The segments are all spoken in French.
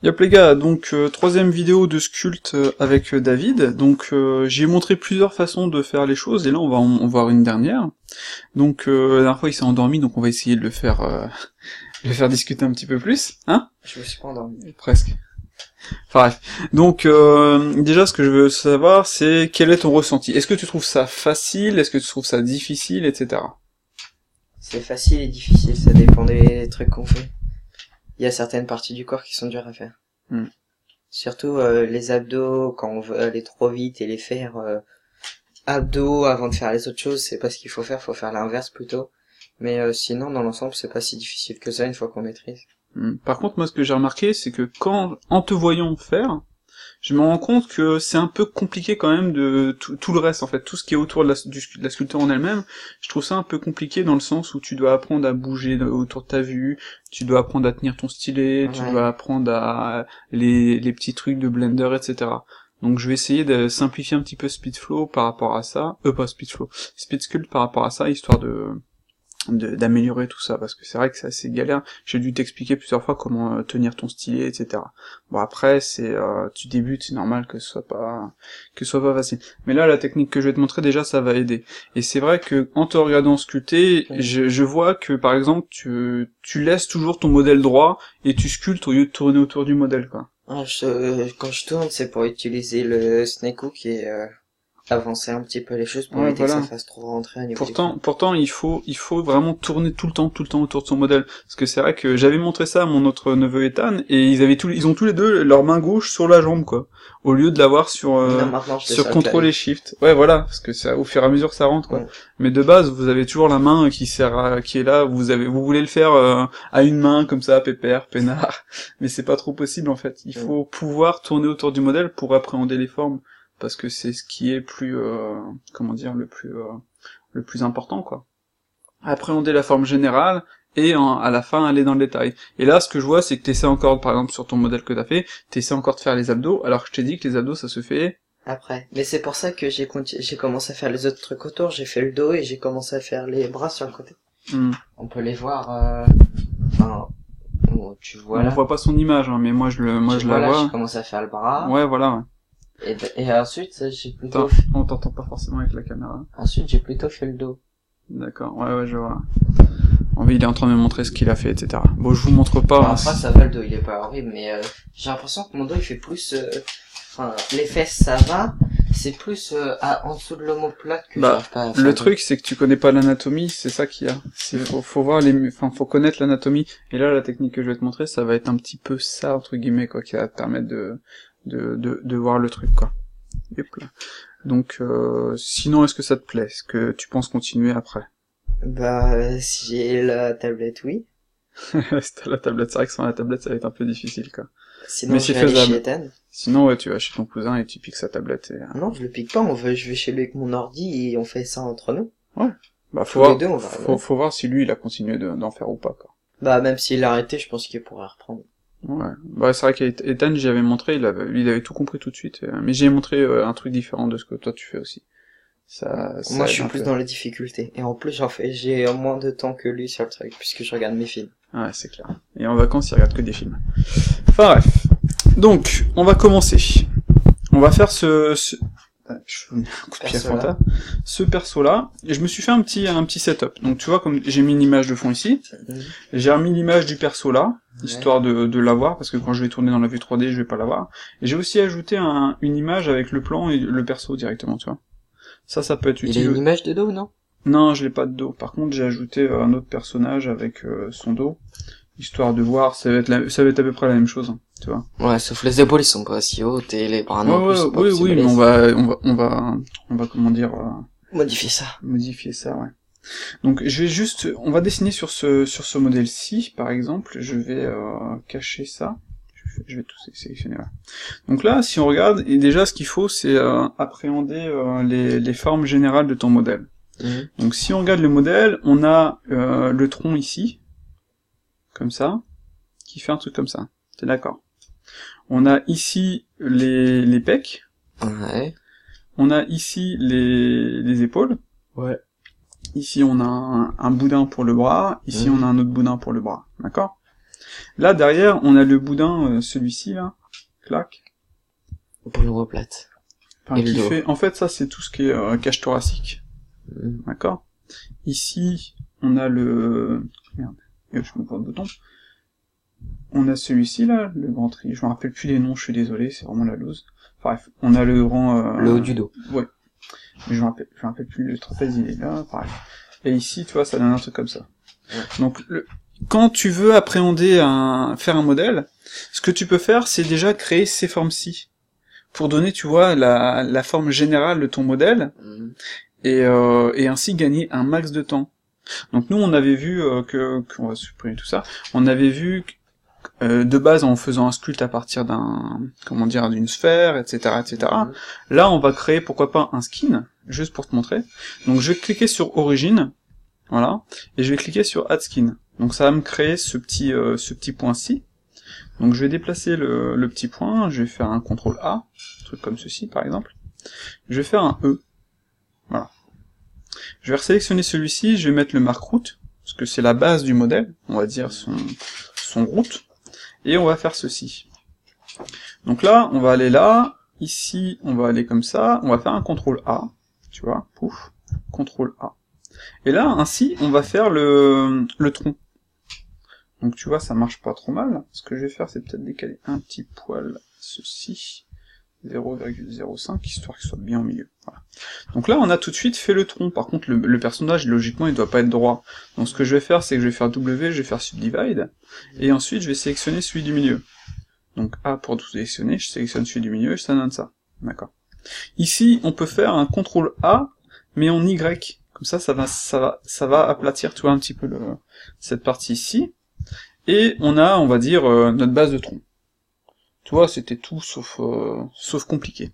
Yop les gars, donc troisième vidéo de Sculpt avec David, donc j'ai montré plusieurs façons de faire les choses, et là on va en voir une dernière. Donc la dernière fois il s'est endormi, donc on va essayer de le faire discuter un petit peu plus, hein? Je me suis pas endormi. Presque. Enfin bref. Donc déjà ce que je veux savoir c'est quel est ton ressenti. Est-ce que tu trouves ça facile, est-ce que tu trouves ça difficile, etc. C'est facile et difficile, ça dépend des trucs qu'on fait. Il y a certaines parties du corps qui sont dures à faire. Surtout les abdos, quand on veut aller trop vite et les faire abdos avant de faire les autres choses, c'est pas ce qu'il faut faire l'inverse plutôt. Mais sinon, dans l'ensemble, c'est pas si difficile que ça une fois qu'on maîtrise. Par contre, moi ce que j'ai remarqué, c'est que quand, en te voyant faire, je me rends compte que c'est un peu compliqué quand même de tout le reste, en fait, tout ce qui est autour de la sculpture en elle-même, je trouve ça un peu compliqué dans le sens où tu dois apprendre à bouger autour de ta vue, tu dois apprendre à tenir ton stylet, tu dois apprendre à les petits trucs de Blender, etc. Donc je vais essayer de simplifier un petit peu Speedflow par rapport à ça, pas Speedflow, Speedsculpt par rapport à ça, histoire d'améliorer tout ça, parce que c'est vrai que c'est assez galère. J'ai dû t'expliquer plusieurs fois comment tenir ton stylet, etc. Bon après c'est tu débutes, c'est normal que ce soit pas facile. Mais là la technique que je vais te montrer déjà ça va aider. Et c'est vrai que en te regardant sculpter, je vois que par exemple tu laisses toujours ton modèle droit et tu sculptes au lieu de tourner autour du modèle quoi. Quand je tourne, c'est pour utiliser le snake hook et avancer un petit peu les choses pour éviter que ça fasse trop rentrer à niveau. Pourtant, il faut vraiment tourner tout le temps autour de son modèle. Parce que c'est vrai que j'avais montré ça à mon autre neveu Ethan, et ils ont tous les deux leur main gauche sur la jambe, quoi. Au lieu de l'avoir sur contrôle et shift. Ouais, voilà. Parce que ça, au fur et à mesure, ça rentre, quoi. Mais de base, vous avez toujours la main qui est là, vous voulez le faire, à une main, comme ça, pépère, peinard. Mais c'est pas trop possible, en fait. Il faut pouvoir tourner autour du modèle pour appréhender les formes. Parce que c'est ce qui est plus le plus important quoi. Appréhender la forme générale et à la fin aller dans le détail. Et là ce que je vois c'est que t'essaies encore, par exemple sur ton modèle que t'as fait, t'essaies encore de faire les abdos, alors que je t'ai dit que les abdos ça se fait après. Mais c'est pour ça que j'ai commencé à faire les autres trucs autour, j'ai fait le dos et j'ai commencé à faire les bras sur le côté. On peut les voir tu vois là. On voit pas son image hein, mais moi je la vois. J'ai commencé à faire le bras. Ouais voilà. Ouais. Et ensuite, j'ai plutôt... On t'entend pas forcément avec la caméra. Ensuite, j'ai plutôt fait le dos. D'accord, ouais, je vois. Il est en train de me montrer ce qu'il a fait, etc. Bon, je vous montre pas. Enfin, ça va, le dos, il est pas horrible, mais j'ai l'impression que mon dos, il fait plus... les fesses, ça va, c'est plus en dessous de l'omoplate que j'arrive pas à faire. Le truc, c'est que tu connais pas l'anatomie, c'est ça qu'il y a. Faut voir faut connaître l'anatomie. Et là, la technique que je vais te montrer, ça va être un petit peu ça, entre guillemets, quoi, qui va te permettre de voir le truc quoi. Yep, là. Donc sinon est-ce que ça te plaît? Est-ce que tu penses continuer après? Si j'ai la tablette oui. Si t'as la tablette, c'est vrai que sans la tablette ça va être un peu difficile quoi. Sinon mais c'est faisable. Sinon ouais tu vas chez ton cousin et tu piques sa tablette et... Non je le pique pas, je vais chez lui avec mon ordi et on fait ça entre nous. Ouais. Faut voir si lui il a continué d'en faire ou pas quoi. Même s'il a arrêté je pense qu'il pourra reprendre. Ouais, c'est vrai qu'Ethan, j'y avais montré, il avait tout compris tout de suite, mais j'ai montré un truc différent de ce que toi tu fais aussi. Moi je suis plus dans les difficultés, et en plus j'ai moins de temps que lui sur le truc, puisque je regarde mes films. Ouais, c'est clair. Et en vacances, il regarde que des films. Enfin bref. Donc, on va commencer. On va faire je vous mets un coup de pied à Fanta. Ce perso-là, et je me suis fait un petit setup. Donc tu vois, comme j'ai mis une image de fond ici, j'ai remis l'image du perso là, histoire de l'avoir, parce que quand je vais tourner dans la vue 3D, je vais pas l'avoir. Et j'ai aussi ajouté une image avec le plan et le perso directement, tu vois. Ça peut être utile. Il a une image de dos, non? Non, je l'ai pas de dos. Par contre, j'ai ajouté un autre personnage avec son dos, histoire de voir, ça va être à peu près la même chose, hein, tu vois. Ouais, sauf les épaules, ils sont pas si hautes et les bras non plus. Oui, mais on va comment dire, modifier ça. Ouais. Donc, on va dessiner sur ce modèle-ci, par exemple, je vais cacher ça. Je vais tout sélectionner là. Donc là, si on regarde, et déjà, ce qu'il faut, c'est appréhender les formes générales de ton modèle. Donc si on regarde le modèle, on a le tronc ici, comme ça, qui fait un truc comme ça. T'es d'accord? On a ici les pecs. Ouais. On a ici les épaules. Ouais. Ici on a un boudin pour le bras. Ici on a un autre boudin pour le bras. D'accord? Là, derrière, on a le boudin, celui-ci, là. Clac. Pour l'omoplate. Enfin, qui fait... En fait, ça, c'est tout ce qui est cage thoracique. D'accord. Ici, on a le... Merde, je me prends le bouton. On a celui-ci, là, le grand tri. Je me rappelle plus les noms, je suis désolé, c'est vraiment la loose. Bref, on a le grand... le haut du dos. Ouais. Mais je me rappelle plus, le trapèze, il est là, pareil. Et ici, tu vois, ça donne un truc comme ça. Ouais. Donc, quand tu veux appréhender faire un modèle, ce que tu peux faire, c'est déjà créer ces formes-ci. Pour donner, tu vois, la forme générale de ton modèle, et ainsi gagner un max de temps. Donc nous, on avait vu qu'on va supprimer tout ça, on avait vu de base en faisant un sculpte à partir d'une sphère, etc., etc. Là, on va créer, pourquoi pas, un skin, juste pour te montrer. Donc je vais cliquer sur Origine, voilà, et je vais cliquer sur Add Skin. Donc ça va me créer ce petit point-ci. Donc je vais déplacer le petit point, je vais faire un CTRL A, un truc comme ceci par exemple. Je vais faire un E, voilà. Je vais resélectionner celui-ci, je vais mettre le marque route, parce que c'est la base du modèle, on va dire son route, et on va faire ceci. Donc là, on va aller là, ici, on va aller comme ça, on va faire un CTRL A, tu vois, pouf, CTRL A. Et là, ainsi, on va faire le tronc. Donc tu vois, ça marche pas trop mal. Ce que je vais faire, c'est peut-être décaler un petit poil ceci, 0,05, histoire qu'il soit bien au milieu. Voilà. Donc là, on a tout de suite fait le tronc. Par contre, le personnage, logiquement, il doit pas être droit. Donc ce que je vais faire, c'est que je vais faire W, je vais faire Subdivide, et ensuite, je vais sélectionner celui du milieu. Donc A pour tout sélectionner, je sélectionne celui du milieu, et ça donne ça. D'accord. Ici, on peut faire un CTRL A, mais en Y. Comme ça va aplatir, tu vois, un petit peu cette partie ici. Et on a, on va dire, notre base de tronc. Tu vois, c'était tout sauf compliqué.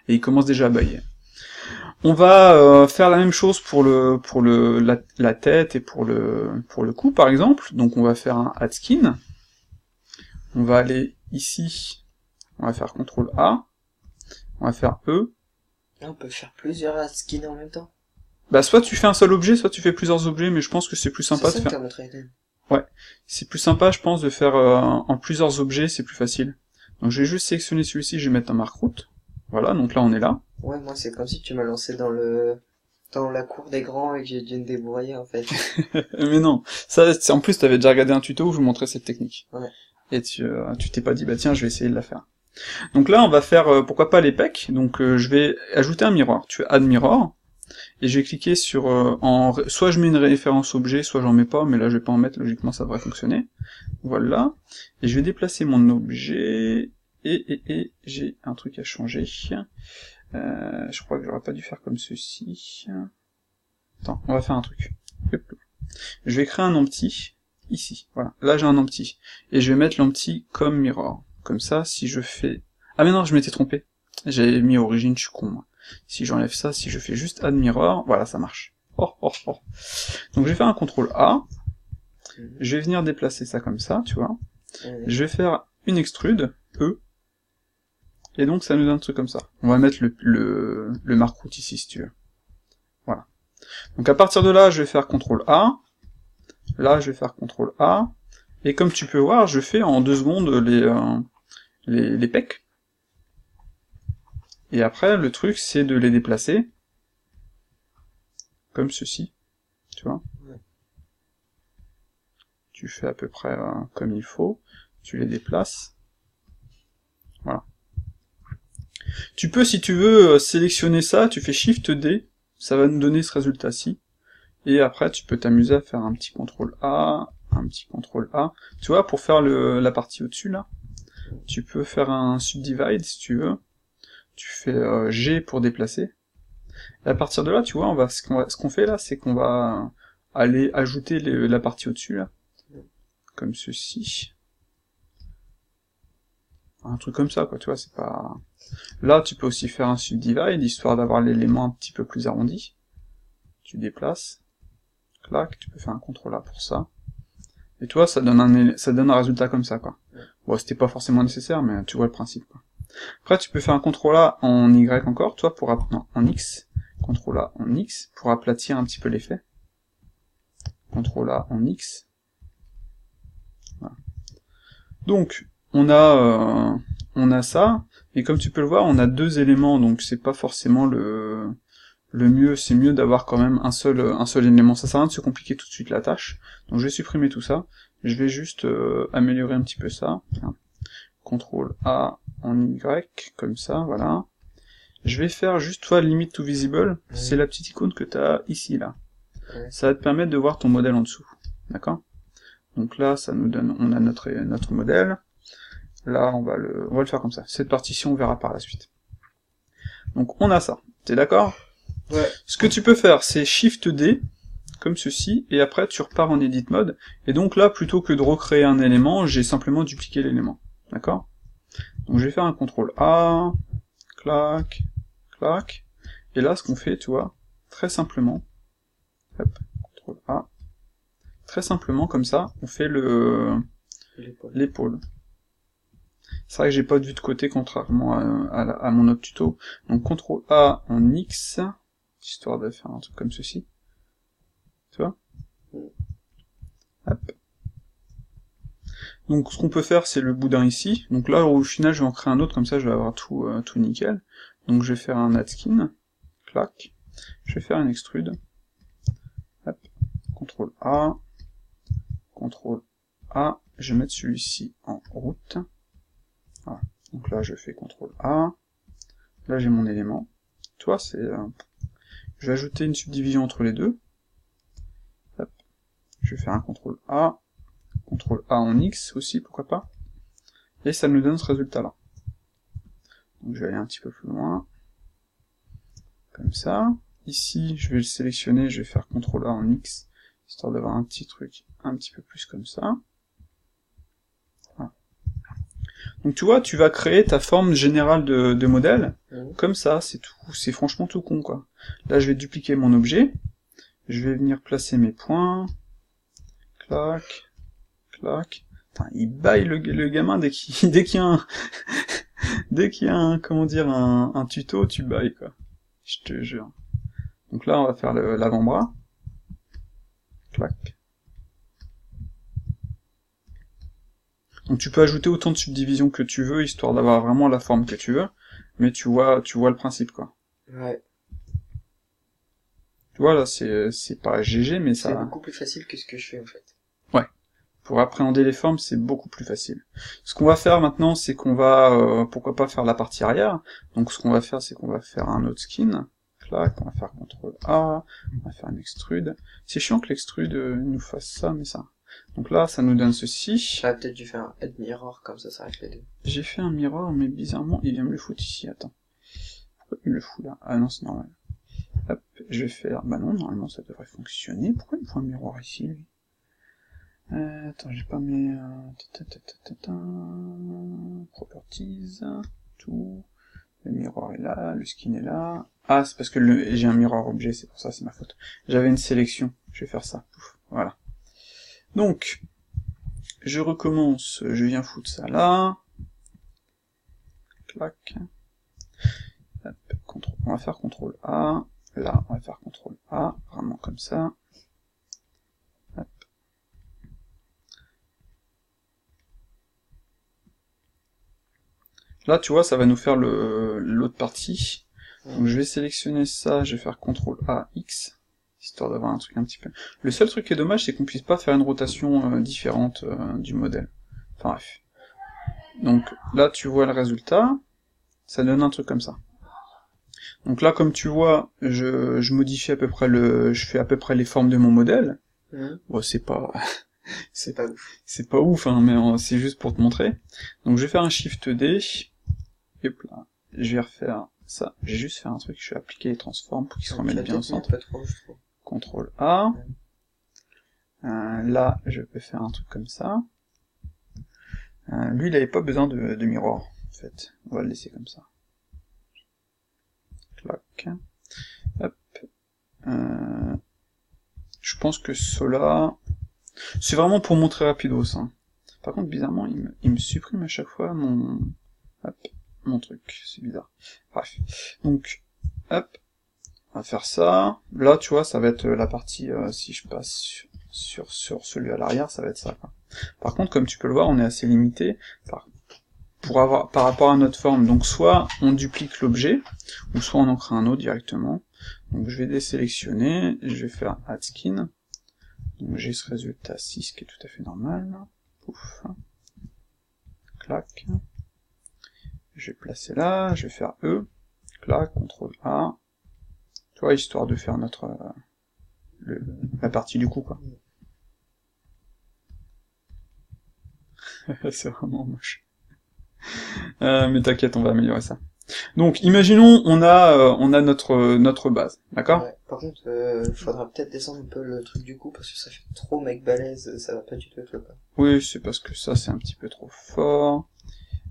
Et il commence déjà à bailler. On va faire la même chose pour la tête et pour le cou, par exemple. Donc on va faire un Add Skin. On va aller ici. On va faire CTRL A. On va faire E. On peut faire plusieurs Add Skins en même temps. Bah soit tu fais un seul objet, soit tu fais plusieurs objets, mais je pense que c'est plus sympa de faire... Ouais, c'est plus sympa, je pense, de faire en plusieurs objets, c'est plus facile. Donc je vais juste sélectionner celui-ci, je vais mettre un marque route. Voilà, donc là on est là. Ouais, moi c'est comme si tu m'as lancé dans la cour des grands et que j'ai dû me débrouiller en fait. Mais non, ça, en plus t'avais déjà regardé un tuto où je vous montrais cette technique. Ouais. Et tu t'es pas dit, bah tiens, je vais essayer de la faire. Donc là on va faire, pourquoi pas les pecs, donc je vais ajouter un miroir. Tu fais Add Mirror. Et je vais cliquer sur soit je mets une référence objet, soit j'en mets pas, mais là je vais pas en mettre, logiquement ça devrait fonctionner. Voilà. Et je vais déplacer mon objet, et j'ai un truc à changer. Je crois que j'aurais pas dû faire comme ceci. Attends, on va faire un truc. Hop. Je vais créer un empty, ici, voilà. Là j'ai un empty. Et je vais mettre l'empty comme mirror. Comme ça, si je fais... Ah mais non, je m'étais trompé. J'avais mis origine, je suis con, moi. Si j'enlève ça, si je fais juste Add Mirror, voilà, ça marche. Oh. Donc je vais faire un CTRL A, je vais venir déplacer ça comme ça, tu vois. Je vais faire une extrude, E, et donc ça nous donne un truc comme ça. On va mettre le marque route ici, si tu veux. Voilà. Donc à partir de là, je vais faire CTRL A, là je vais faire CTRL A, et comme tu peux voir, je fais en 2 secondes les pecs. Et après, le truc, c'est de les déplacer, comme ceci, tu vois. Ouais. Tu fais à peu près comme il faut, tu les déplaces, voilà. Tu peux, si tu veux, sélectionner ça, tu fais Shift D, ça va nous donner ce résultat-ci, et après, tu peux t'amuser à faire un petit CTRL A, un petit CTRL A, tu vois, pour faire la partie au-dessus, là, tu peux faire un Subdivide, si tu veux, tu fais G pour déplacer, et à partir de là, tu vois, ce qu'on fait là, c'est qu'on va aller ajouter la partie au-dessus, là, comme ceci. Un truc comme ça, quoi, tu vois, c'est pas... Là, tu peux aussi faire un subdivide, histoire d'avoir l'élément un petit peu plus arrondi. Tu déplaces, clac, tu peux faire un CTRL A pour ça. Et tu vois, ça donne un résultat comme ça, quoi. Bon, c'était pas forcément nécessaire, mais tu vois le principe, quoi. Après, tu peux faire un CTRL A en Y encore, toi, en X. CTRL A en X, pour aplatir un petit peu l'effet. CTRL A en X. Voilà. Donc, on a ça, et comme tu peux le voir, on a deux éléments, donc c'est pas forcément le mieux, c'est mieux d'avoir quand même un seul élément. Ça sert à rien de se compliquer tout de suite la tâche. Donc je vais supprimer tout ça. Je vais juste améliorer un petit peu ça. CTRL A en Y, comme ça, voilà. Je vais faire juste, toi, limit to visible, c'est la petite icône que tu as ici, là. Ça va te permettre de voir ton modèle en dessous. D'accord? Donc là, ça nous donne, on a notre modèle. Là, on va le faire comme ça. Cette partie-ci, on verra par la suite. Donc on a ça. T'es d'accord? Ouais. Ce que tu peux faire, c'est Shift D, comme ceci, et après tu repars en Edit Mode, et donc là, plutôt que de recréer un élément, j'ai simplement dupliqué l'élément. D'accord? Donc je vais faire un CTRL A, clac, clac, et là, ce qu'on fait, tu vois, très simplement, hop, CTRL A, très simplement, comme ça, on fait l'épaule. C'est vrai que j'ai pas de vue de côté, contrairement à mon autre tuto. Donc CTRL A en X, histoire de faire un truc comme ceci. Tu vois? Hop. Donc ce qu'on peut faire, c'est le boudin ici. Donc là, au final, je vais en créer un autre, comme ça je vais avoir tout nickel. Donc je vais faire un add skin, clac. Je vais faire un extrude. Hop. CTRL A, CTRL A, je vais mettre celui-ci en route. Voilà. Donc là, je fais CTRL A. Là, j'ai mon élément. Tu vois, c'est... je vais ajouter une subdivision entre les deux. Hop. Je vais faire un CTRL A en X aussi, pourquoi pas. Et ça nous donne ce résultat-là. Donc je vais aller un petit peu plus loin. Comme ça. Ici, je vais le sélectionner, je vais faire CTRL A en X, histoire d'avoir un petit truc un petit peu plus comme ça. Voilà. Donc tu vois, tu vas créer ta forme générale de modèle, comme ça, c'est tout, c'est franchement tout con, quoi. Là, je vais dupliquer mon objet, je vais venir placer mes points, clac, clac. Putain, il baille le gamin dès qu'il y a un, dès qu'il y a un, comment dire, un tuto, tu bailles, quoi. Je te jure. Donc là, on va faire l'avant-bras. Clac. Donc tu peux ajouter autant de subdivisions que tu veux, histoire d'avoir vraiment la forme que tu veux, mais tu vois le principe, quoi. Ouais. Tu vois, là, c'est pas GG, mais ça... C'est beaucoup plus facile que ce que je fais, en fait. Ouais. Pour appréhender les formes, c'est beaucoup plus facile. Ce qu'on va faire maintenant, c'est qu'on va, pourquoi pas faire la partie arrière. Donc ce qu'on va faire, c'est qu'on va faire un autre skin. Clac, on va faire CTRL A, on va faire un extrude. C'est chiant que l'extrude nous fasse ça, mais ça. Donc là, ça nous donne ceci. J'aurais peut-être dû faire un add mirror, comme ça reste les deux. J'ai fait un mirror, mais bizarrement, il vient me le foutre ici, attends. Pourquoi il me le fout là? Ah non, c'est normal. Hop, je vais faire... Bah non, normalement ça devrait fonctionner. Pourquoi il me faut un miroir ici, lui? Attends, j'ai pas mes... Properties... Tout... Le miroir est là, le skin est là... Ah, c'est parce que j'ai un miroir objet, c'est pour ça, c'est ma faute. J'avais une sélection, je vais faire ça. Pouf, voilà. Donc, je recommence, je viens foutre ça là... Clac... Hop, on va faire CTRL A... Là, on va faire CTRL A, vraiment comme ça. Hop. Là, tu vois, ça va nous faire l'autre partie. Donc je vais sélectionner ça, je vais faire CTRL A, X, histoire d'avoir un truc un petit peu... Le seul truc qui est dommage, c'est qu'on puisse pas faire une rotation différente du modèle. Enfin bref. Donc là, tu vois le résultat, ça donne un truc comme ça. Donc là, comme tu vois, je modifie à peu près je fais à peu près les formes de mon modèle. Bon, c'est pas ouf. C'est pas ouf, hein, mais c'est juste pour te montrer. Donc je vais faire un Shift D, et hop là, je vais refaire ça. Je vais juste faire un truc, je vais appliquer les transforms pour qu'ils se remettent bien au centre. CTRL A. Là, je peux faire un truc comme ça. Lui, il avait pas besoin de miroir, en fait. On va le laisser comme ça. Clac. Hop. Je pense que cela... C'est vraiment pour montrer rapidos. Hein. Par contre, bizarrement, il me supprime à chaque fois mon truc. C'est bizarre. Bref. Donc, hop. On va faire ça. Là, tu vois, ça va être la partie, si je passe sur celui à l'arrière, ça va être ça, quoi. Par contre, comme tu peux le voir, on est assez limité par rapport à notre forme. Donc soit on duplique l'objet, ou soit on en crée un autre directement. Donc je vais désélectionner, et je vais faire add skin. Donc j'ai ce résultat 6 qui est tout à fait normal. Pouf. Clac. Je vais placer là, je vais faire E. Clac, CTRL A. Tu vois, histoire de faire notre la partie du coup, quoi. C'est vraiment moche. Mais t'inquiète, on va améliorer ça. Donc, imaginons, on a notre base, d'accord? Ouais. Par contre, faudra peut-être descendre un peu le truc du coup, parce que ça fait trop mec balèze, ça va pas du tout être le cas. Oui, c'est parce que ça, c'est un petit peu trop fort.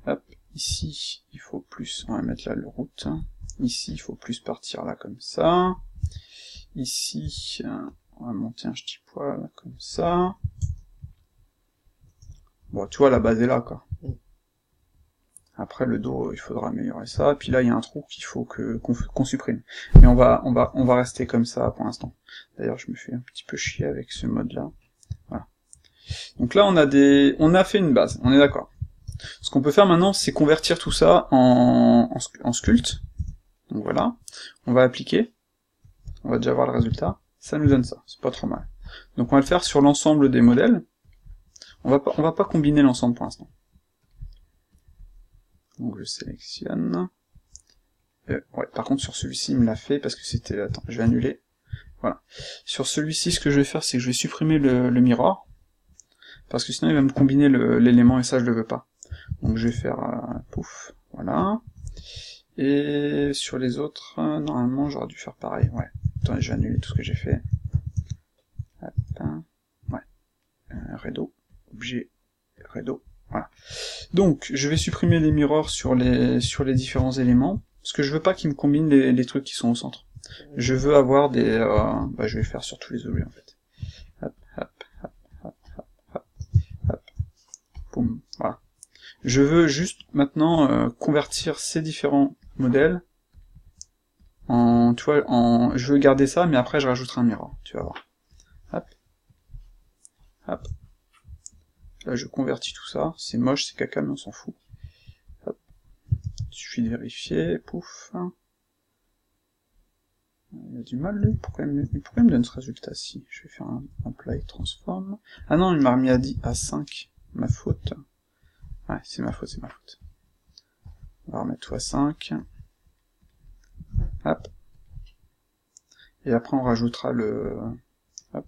Hop, ici, il faut plus, on va mettre là le route. Ici, il faut plus partir là, comme ça. Ici, on va monter un petit poil, là, comme ça. Bon, tu vois, la base est là, quoi. Après, le dos, il faudra améliorer ça. Puis là, il y a un trou qu'il faut qu'on supprime. Mais on va rester comme ça pour l'instant. D'ailleurs, je me fais un petit peu chier avec ce mode-là. Voilà. Donc là, on a fait une base. On est d'accord. Ce qu'on peut faire maintenant, c'est convertir tout ça en sculpt. Donc voilà. On va appliquer. On va déjà voir le résultat. Ça nous donne ça. C'est pas trop mal. Donc on va le faire sur l'ensemble des modèles. On va pas combiner l'ensemble pour l'instant. Donc je sélectionne. Ouais, par contre sur celui-ci il me l'a fait parce que c'était... Attends, je vais annuler. Voilà. Sur celui-ci, ce que je vais faire, c'est que je vais supprimer le mirror. Parce que sinon il va me combiner l'élément et ça je le veux pas. Donc je vais faire... pouf, voilà. Et sur les autres, normalement j'aurais dû faire pareil. Ouais. Attends, je vais annuler tout ce que j'ai fait. Hop, ouais. Redo. Objet. Redo. Voilà. Donc, je vais supprimer les mirrors sur les différents éléments, parce que je veux pas qu'ils me combinent les trucs qui sont au centre. Je veux avoir des... je vais faire sur tous les objets, en fait. Hop, hop, hop, hop, hop, hop, hop. Boum, voilà. Je veux juste, maintenant, convertir ces différents modèles en... Tu vois, je veux garder ça, mais après, je rajouterai un mirror, tu vas voir. Hop. Hop. Là, je convertis tout ça. C'est moche, c'est caca, mais on s'en fout. Hop. Il suffit de vérifier. Pouf. Il a du mal, lui. Pourquoi il me donne ce résultat-ci? Je vais faire un apply transform. Ah non, il m'a remis à 5. Ma faute. Ouais, c'est ma faute, c'est ma faute. On va remettre tout à 5. Hop. Et après, on rajoutera le... Hop.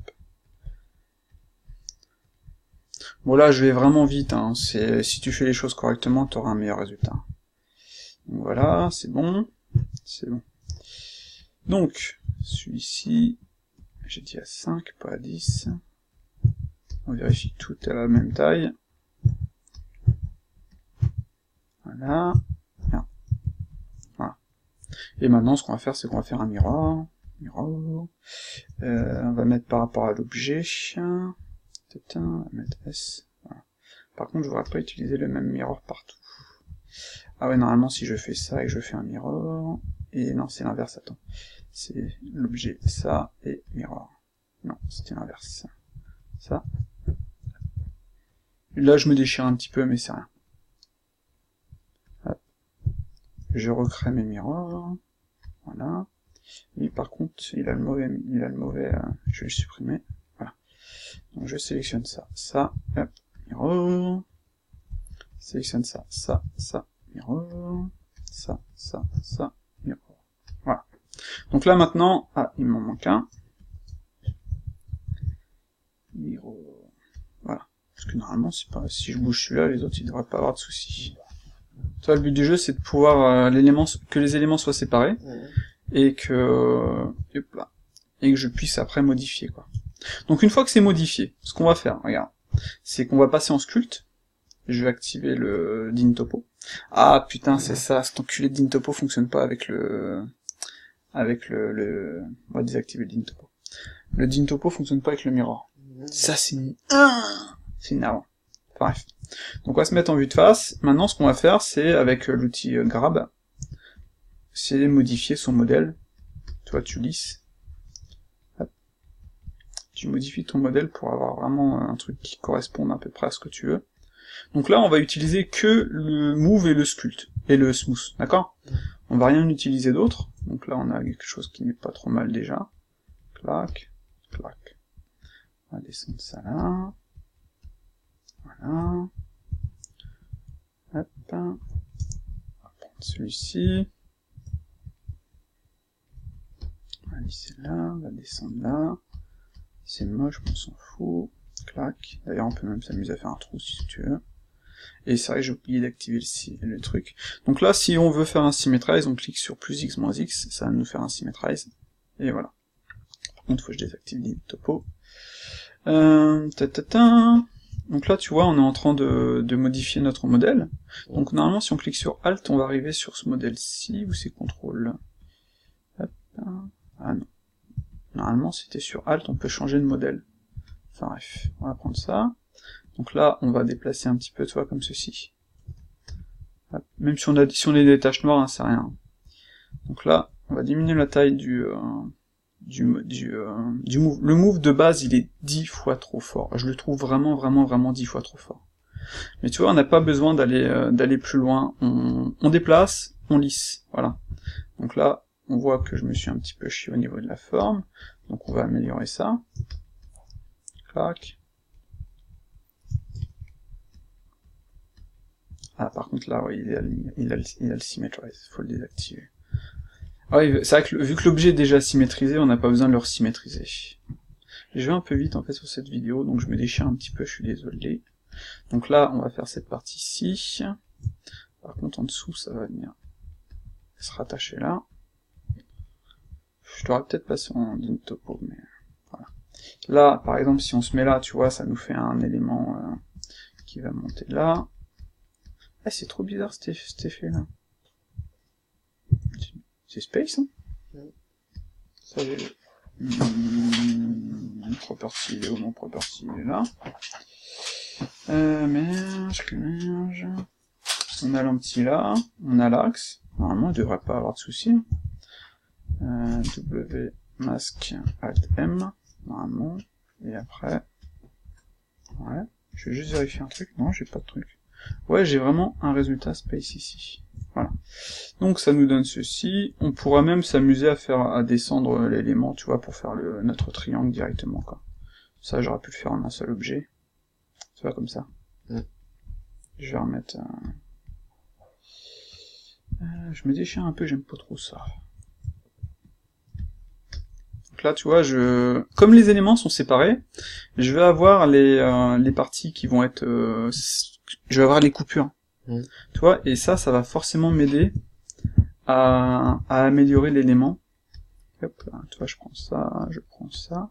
Bon là je vais vraiment vite, hein. Si tu fais les choses correctement, tu auras un meilleur résultat. Donc voilà, c'est bon. C'est bon. Donc, celui-ci, j'ai dit à 5, pas à 10. On vérifie que tout est à la même taille. Voilà. Bien. Voilà. Et maintenant ce qu'on va faire, c'est qu'on va faire un mirror. On va mettre par rapport à l'objet. On va mettre S. Voilà. Par contre, je ne voudrais pas utiliser le même mirror partout. Ah ouais, normalement, si je fais ça et que je fais un mirror... Et non, c'est l'inverse, attends. C'est l'objet, ça, et mirror. Non, c'était l'inverse. Ça. Là, je me déchire un petit peu, mais c'est rien. Hop. Je recrée mes mirrors. Voilà. Et par contre, il a le mauvais, je vais le supprimer. Voilà. Donc je sélectionne ça, hop, mirror, sélectionne ça, mirror, ça, mirror. Voilà. Donc là maintenant, il m'en manque un. Mirror. Voilà. Parce que normalement, c'est pas, si je bouge celui-là, les autres, ils devraient pas avoir de soucis. Toi, le but du jeu, c'est de pouvoir, que les éléments soient séparés, et que je puisse après modifier, quoi. Donc une fois que c'est modifié, ce qu'on va faire, regarde, c'est qu'on va passer en sculpt. Je vais activer le DIN-Topo. Ah putain, c'est ça, cet enculé de DIN-Topo fonctionne pas avec on va désactiver le DIN-Topo. Le DIN-Topo fonctionne pas avec le mirror. Ça c'est énervant. Bref. Donc on va se mettre en vue de face. Maintenant ce qu'on va faire, c'est avec l'outil grab, c'est modifier son modèle. Tu vois, tu lisses. tu modifies ton modèle pour avoir vraiment un truc qui corresponde à peu près à ce que tu veux. Donc là, on va utiliser que le move et le sculpt, et le smooth, d'accord? On va rien utiliser d'autre, donc là on a quelque chose qui n'est pas trop mal déjà. Clac, clac. On va descendre ça là. Voilà. Hop. On va prendre celui-ci. On va lisser là, on va descendre là. C'est moche, mais on s'en fout. Clac. D'ailleurs, on peut même s'amuser à faire un trou si tu veux. Et c'est vrai que j'ai oublié d'activer le truc. Donc là, si on veut faire un symmetrize, on clique sur plus x moins x, ça va nous faire un symmetrize. Et voilà. Par contre, il faut que je désactive les topo. Donc là, tu vois, on est en train de modifier notre modèle. Donc normalement, si on clique sur Alt, on va arriver sur ce modèle-ci, ou c'est CTRL. Hop. Ah non. Normalement, c'était sur Alt, on peut changer de modèle. Enfin bref, on va prendre ça. Donc là, on va déplacer un petit peu, tu vois, comme ceci. Hop. Même si on a des taches noires, hein, c'est rien. Donc là, on va diminuer la taille du move. Le move de base, il est 10 fois trop fort. Je le trouve vraiment 10 fois trop fort. Mais tu vois, on n'a pas besoin d'aller plus loin. On déplace, on lisse. Voilà. Donc là, on voit que je me suis un petit peu chié au niveau de la forme. Donc on va améliorer ça. Clac. Ah, par contre là, ouais, il a le symmetrize, faut le désactiver. Ah oui, c'est vrai que vu que l'objet est déjà symétrisé, on n'a pas besoin de le resymétriser. Je vais un peu vite en fait sur cette vidéo, donc je me déchire un petit peu, je suis désolé. Donc là, on va faire cette partie-ci. Par contre, en dessous, ça va venir se rattacher là. Je t'aurais peut-être passé en ligne topo, mais voilà. Là, par exemple, si on se met là, tu vois, ça nous fait un élément qui va monter là. Ah, c'est trop bizarre cet effet là. C'est Space, hein? Ça, mon property, il est où mon property? Il est là. Merge. On a l'empty là, on a l'axe. Normalement, il devrait pas avoir de soucis. W mask alt M, normalement. Et après, ouais. Je vais juste vérifier un truc. Non, j'ai pas de truc. Ouais, j'ai vraiment un résultat space ici. Voilà. Donc ça nous donne ceci. On pourra même s'amuser à descendre l'élément, tu vois, pour faire notre triangle directement, quoi. Ça, j'aurais pu le faire en un seul objet. Tu vois, comme ça. Je vais remettre je me déchire un peu, j'aime pas trop ça. Donc là, tu vois, comme les éléments sont séparés, je vais avoir les parties qui vont être... je vais avoir les coupures. Tu vois, et ça va forcément m'aider à améliorer l'élément. Hop, là, tu vois, je prends ça,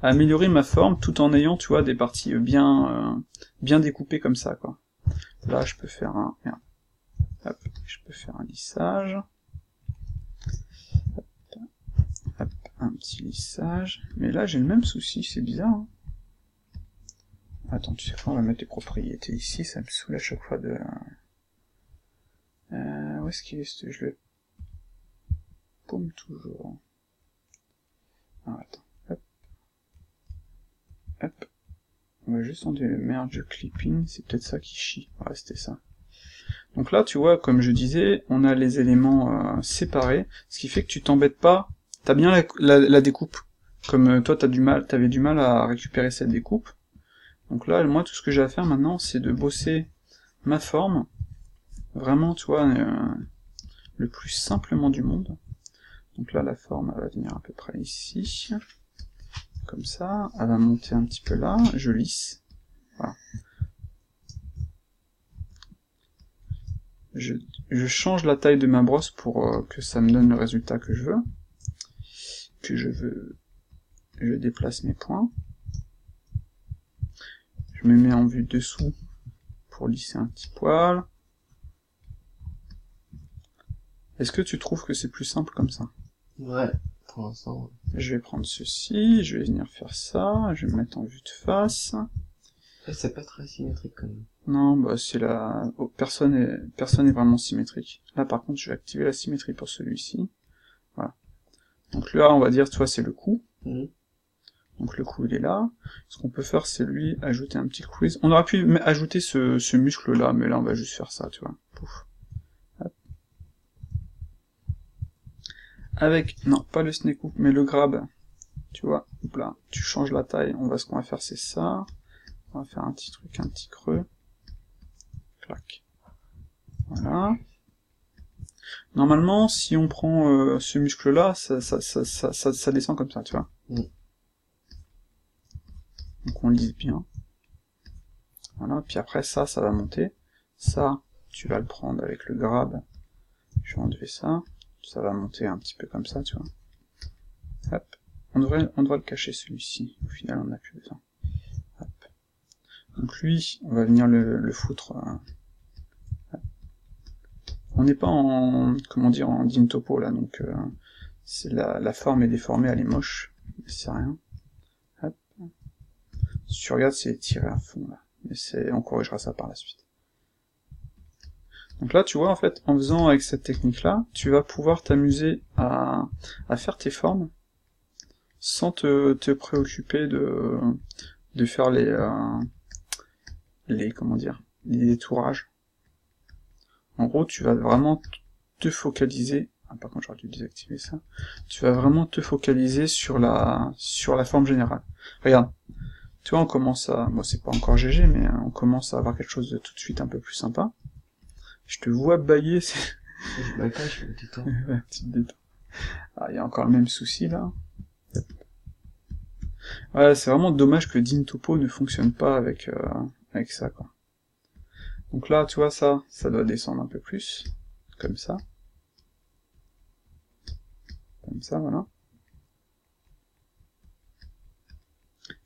à améliorer ma forme tout en ayant, tu vois, des parties bien découpées comme ça, quoi. Là, je peux faire un lissage. Hop, un petit lissage. Mais là, j'ai le même souci, c'est bizarre, hein. Attends, tu sais quoi, on va mettre les propriétés ici, ça me saoule à chaque fois de... où est-ce qu'il est, je le paume toujours. Ah, attends, hop. Hop. On va juste enlever le merge clipping, c'est peut-être ça qui chie. Ouais, c'était ça. Donc là, tu vois, comme je disais, on a les éléments séparés, ce qui fait que tu t'embêtes pas, t'as bien la découpe. Comme toi, t'avais du mal à récupérer cette découpe. Donc là, moi, tout ce que j'ai à faire maintenant, c'est de bosser ma forme, vraiment, tu vois, le plus simplement du monde. Donc là, la forme, elle va venir à peu près ici, comme ça, elle va monter un petit peu là, je lisse, voilà. Je change la taille de ma brosse pour que ça me donne le résultat que je veux. Puis je déplace mes points. Je me mets en vue dessous pour lisser un petit poil. Est-ce que tu trouves que c'est plus simple comme ça? Ouais, pour l'instant. Je vais prendre ceci, je vais venir faire ça, je vais me mettre en vue de face. C'est pas très symétrique quand même. Non, bah c'est personne est vraiment symétrique. Là par contre, je vais activer la symétrie pour celui-ci. Voilà. Donc là, on va dire, tu vois, c'est le coup. Donc le coup il est là. Ce qu'on peut faire, c'est lui ajouter un petit crease. On aurait pu ajouter ce muscle-là, mais là on va juste faire ça, tu vois. Pouf. Hop. Avec, non, pas le snake hook, mais le grab. Tu vois, hop là, tu changes la taille. Ce qu'on va faire, c'est ça. On va faire un petit truc, un petit creux. Clac. Voilà. Normalement, si on prend ce muscle-là, ça descend comme ça, tu vois. Donc on lisse bien. Voilà, puis après ça va monter. Ça, tu vas le prendre avec le grab. Je vais enlever ça. Ça va monter un petit peu comme ça, tu vois. Hop. On devrait le cacher celui-ci. Au final, on n'a plus besoin. Hop. Donc lui, on va venir le foutre. On n'est pas en, comment dire, en dim topo là, donc c'est la forme est déformée, elle est moche, mais c'est rien. Hop. Si tu regardes, c'est tiré à fond là, mais on corrigera ça par la suite. Donc là, tu vois, en fait, en faisant avec cette technique-là, tu vas pouvoir t'amuser à faire tes formes sans te préoccuper de faire comment dire, les détourages. En gros, tu vas vraiment te focaliser, par contre j'aurais dû désactiver ça, tu vas vraiment te focaliser sur la forme générale. Regarde, tu vois, on commence à, bon c'est pas encore GG, mais on commence à avoir quelque chose de tout de suite un peu plus sympa. Je te vois bailler, c'est... Je baille pas, je me détends. Ouais, tu te détends. Ah, il y a encore le même souci là. Ouais, c'est vraiment dommage que dim topo ne fonctionne pas avec ça, quoi. Donc là, tu vois, ça doit descendre un peu plus, comme ça. Comme ça, voilà.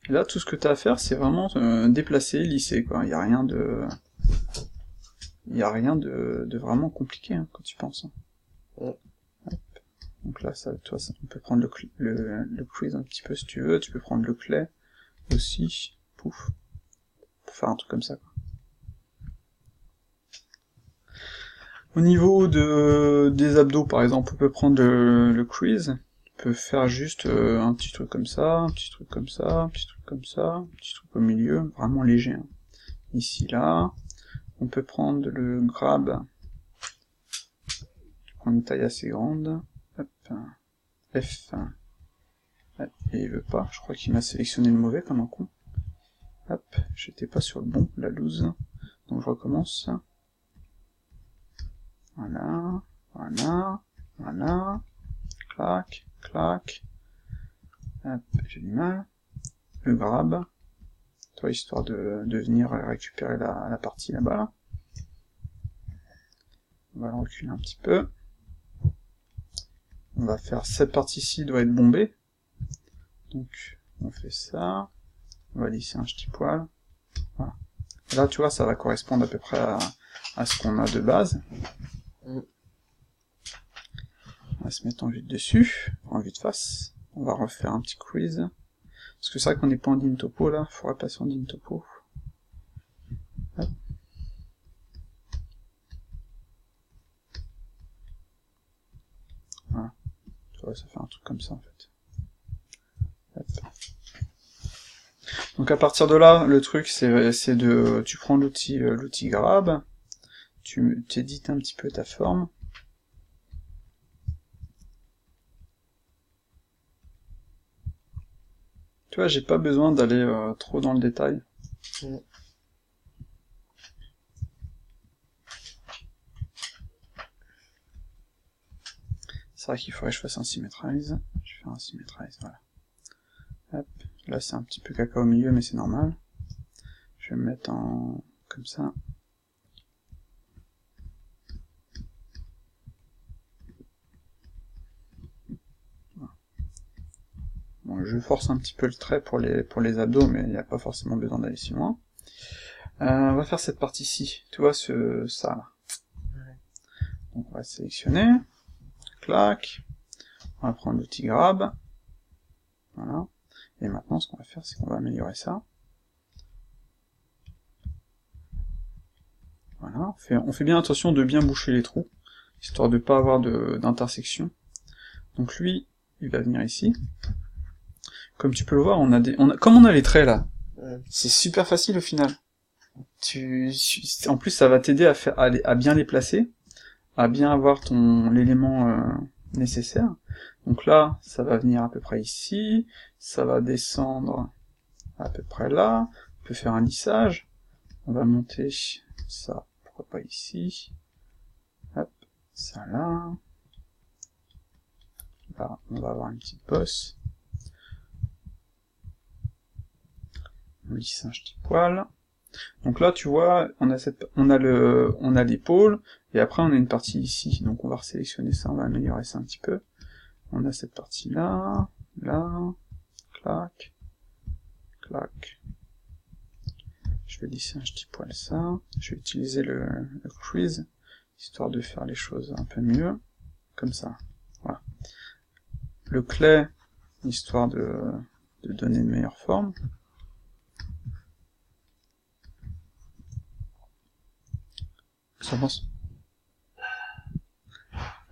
Et là, tout ce que tu as à faire, c'est vraiment déplacer, lisser, quoi. Il n'y a rien de... vraiment compliqué, hein, quand tu penses. Hop. Donc là, toi, on peut prendre le crease un petit peu si tu veux, tu peux prendre le clay aussi, pouf, pour faire un truc comme ça, quoi. Au niveau des abdos, par exemple, on peut prendre le crease, on peut faire juste un petit truc comme ça, un petit truc comme ça, un petit truc comme ça, un petit truc au milieu, vraiment léger. Hein. Ici, là, on peut prendre le grab, je prends une taille assez grande, hop, F, et il veut pas, je crois qu'il m'a sélectionné le mauvais comme un con. Hop, j'étais pas sur le bon, la loose, donc je recommence. Voilà, voilà, voilà, clac, clac, hop, j'ai du mal, le grab, toi, histoire de venir récupérer la partie là-bas, là. On va le reculer un petit peu, on va faire, cette partie-ci doit être bombée, donc on fait ça, on va lisser un petit poil, voilà. Et là, tu vois, ça va correspondre à peu près à ce qu'on a de base. On va se mettre en vue de dessus, en vue de face. On va refaire un petit crease. Parce que c'est vrai qu'on n'est pas en dim topo là, il faudra passer en dim topo. Hop. Voilà. Tu vois, ça fait un truc comme ça en fait. Hop. Donc à partir de là, le truc c'est tu prends l'outil grab, tu édites un petit peu ta forme. Tu vois, j'ai pas besoin d'aller trop dans le détail. C'est vrai qu'il faudrait que je fasse un symmetrize. Je vais faire un symmetrize, voilà. Hop. Là c'est un petit peu caca au milieu, mais c'est normal. Je vais me mettre en... comme ça. Bon, je force un petit peu le trait pour les abdos, mais il n'y a pas forcément besoin d'aller si loin. On va faire cette partie-ci, tu vois, ça là. Ouais. Donc on va sélectionner, clac, on va prendre l'outil grab, voilà, et maintenant ce qu'on va faire, c'est qu'on va améliorer ça. Voilà, on fait bien attention de bien boucher les trous, histoire de pas avoir d'intersection. Donc lui, il va venir ici. comme tu peux le voir, comme on a les traits là, c'est super facile au final. En plus, ça va t'aider à bien les placer, à bien avoir l'élément nécessaire. Donc là, ça va venir à peu près ici, ça va descendre à peu près là, on peut faire un lissage, on va monter ça, pourquoi pas ici, hop, ça là, là, on va avoir une petite bosse, on lisse un petit poil. Donc là, tu vois, on a l'épaule, et après on a une partie ici, donc on va resélectionner ça, on va améliorer ça un petit peu. On a cette partie-là, là, clac, clac. Je vais lisser un petit poil ça, je vais utiliser le crease, histoire de faire les choses un peu mieux, comme ça, voilà. Le clay, histoire de donner une meilleure forme. Ça pense.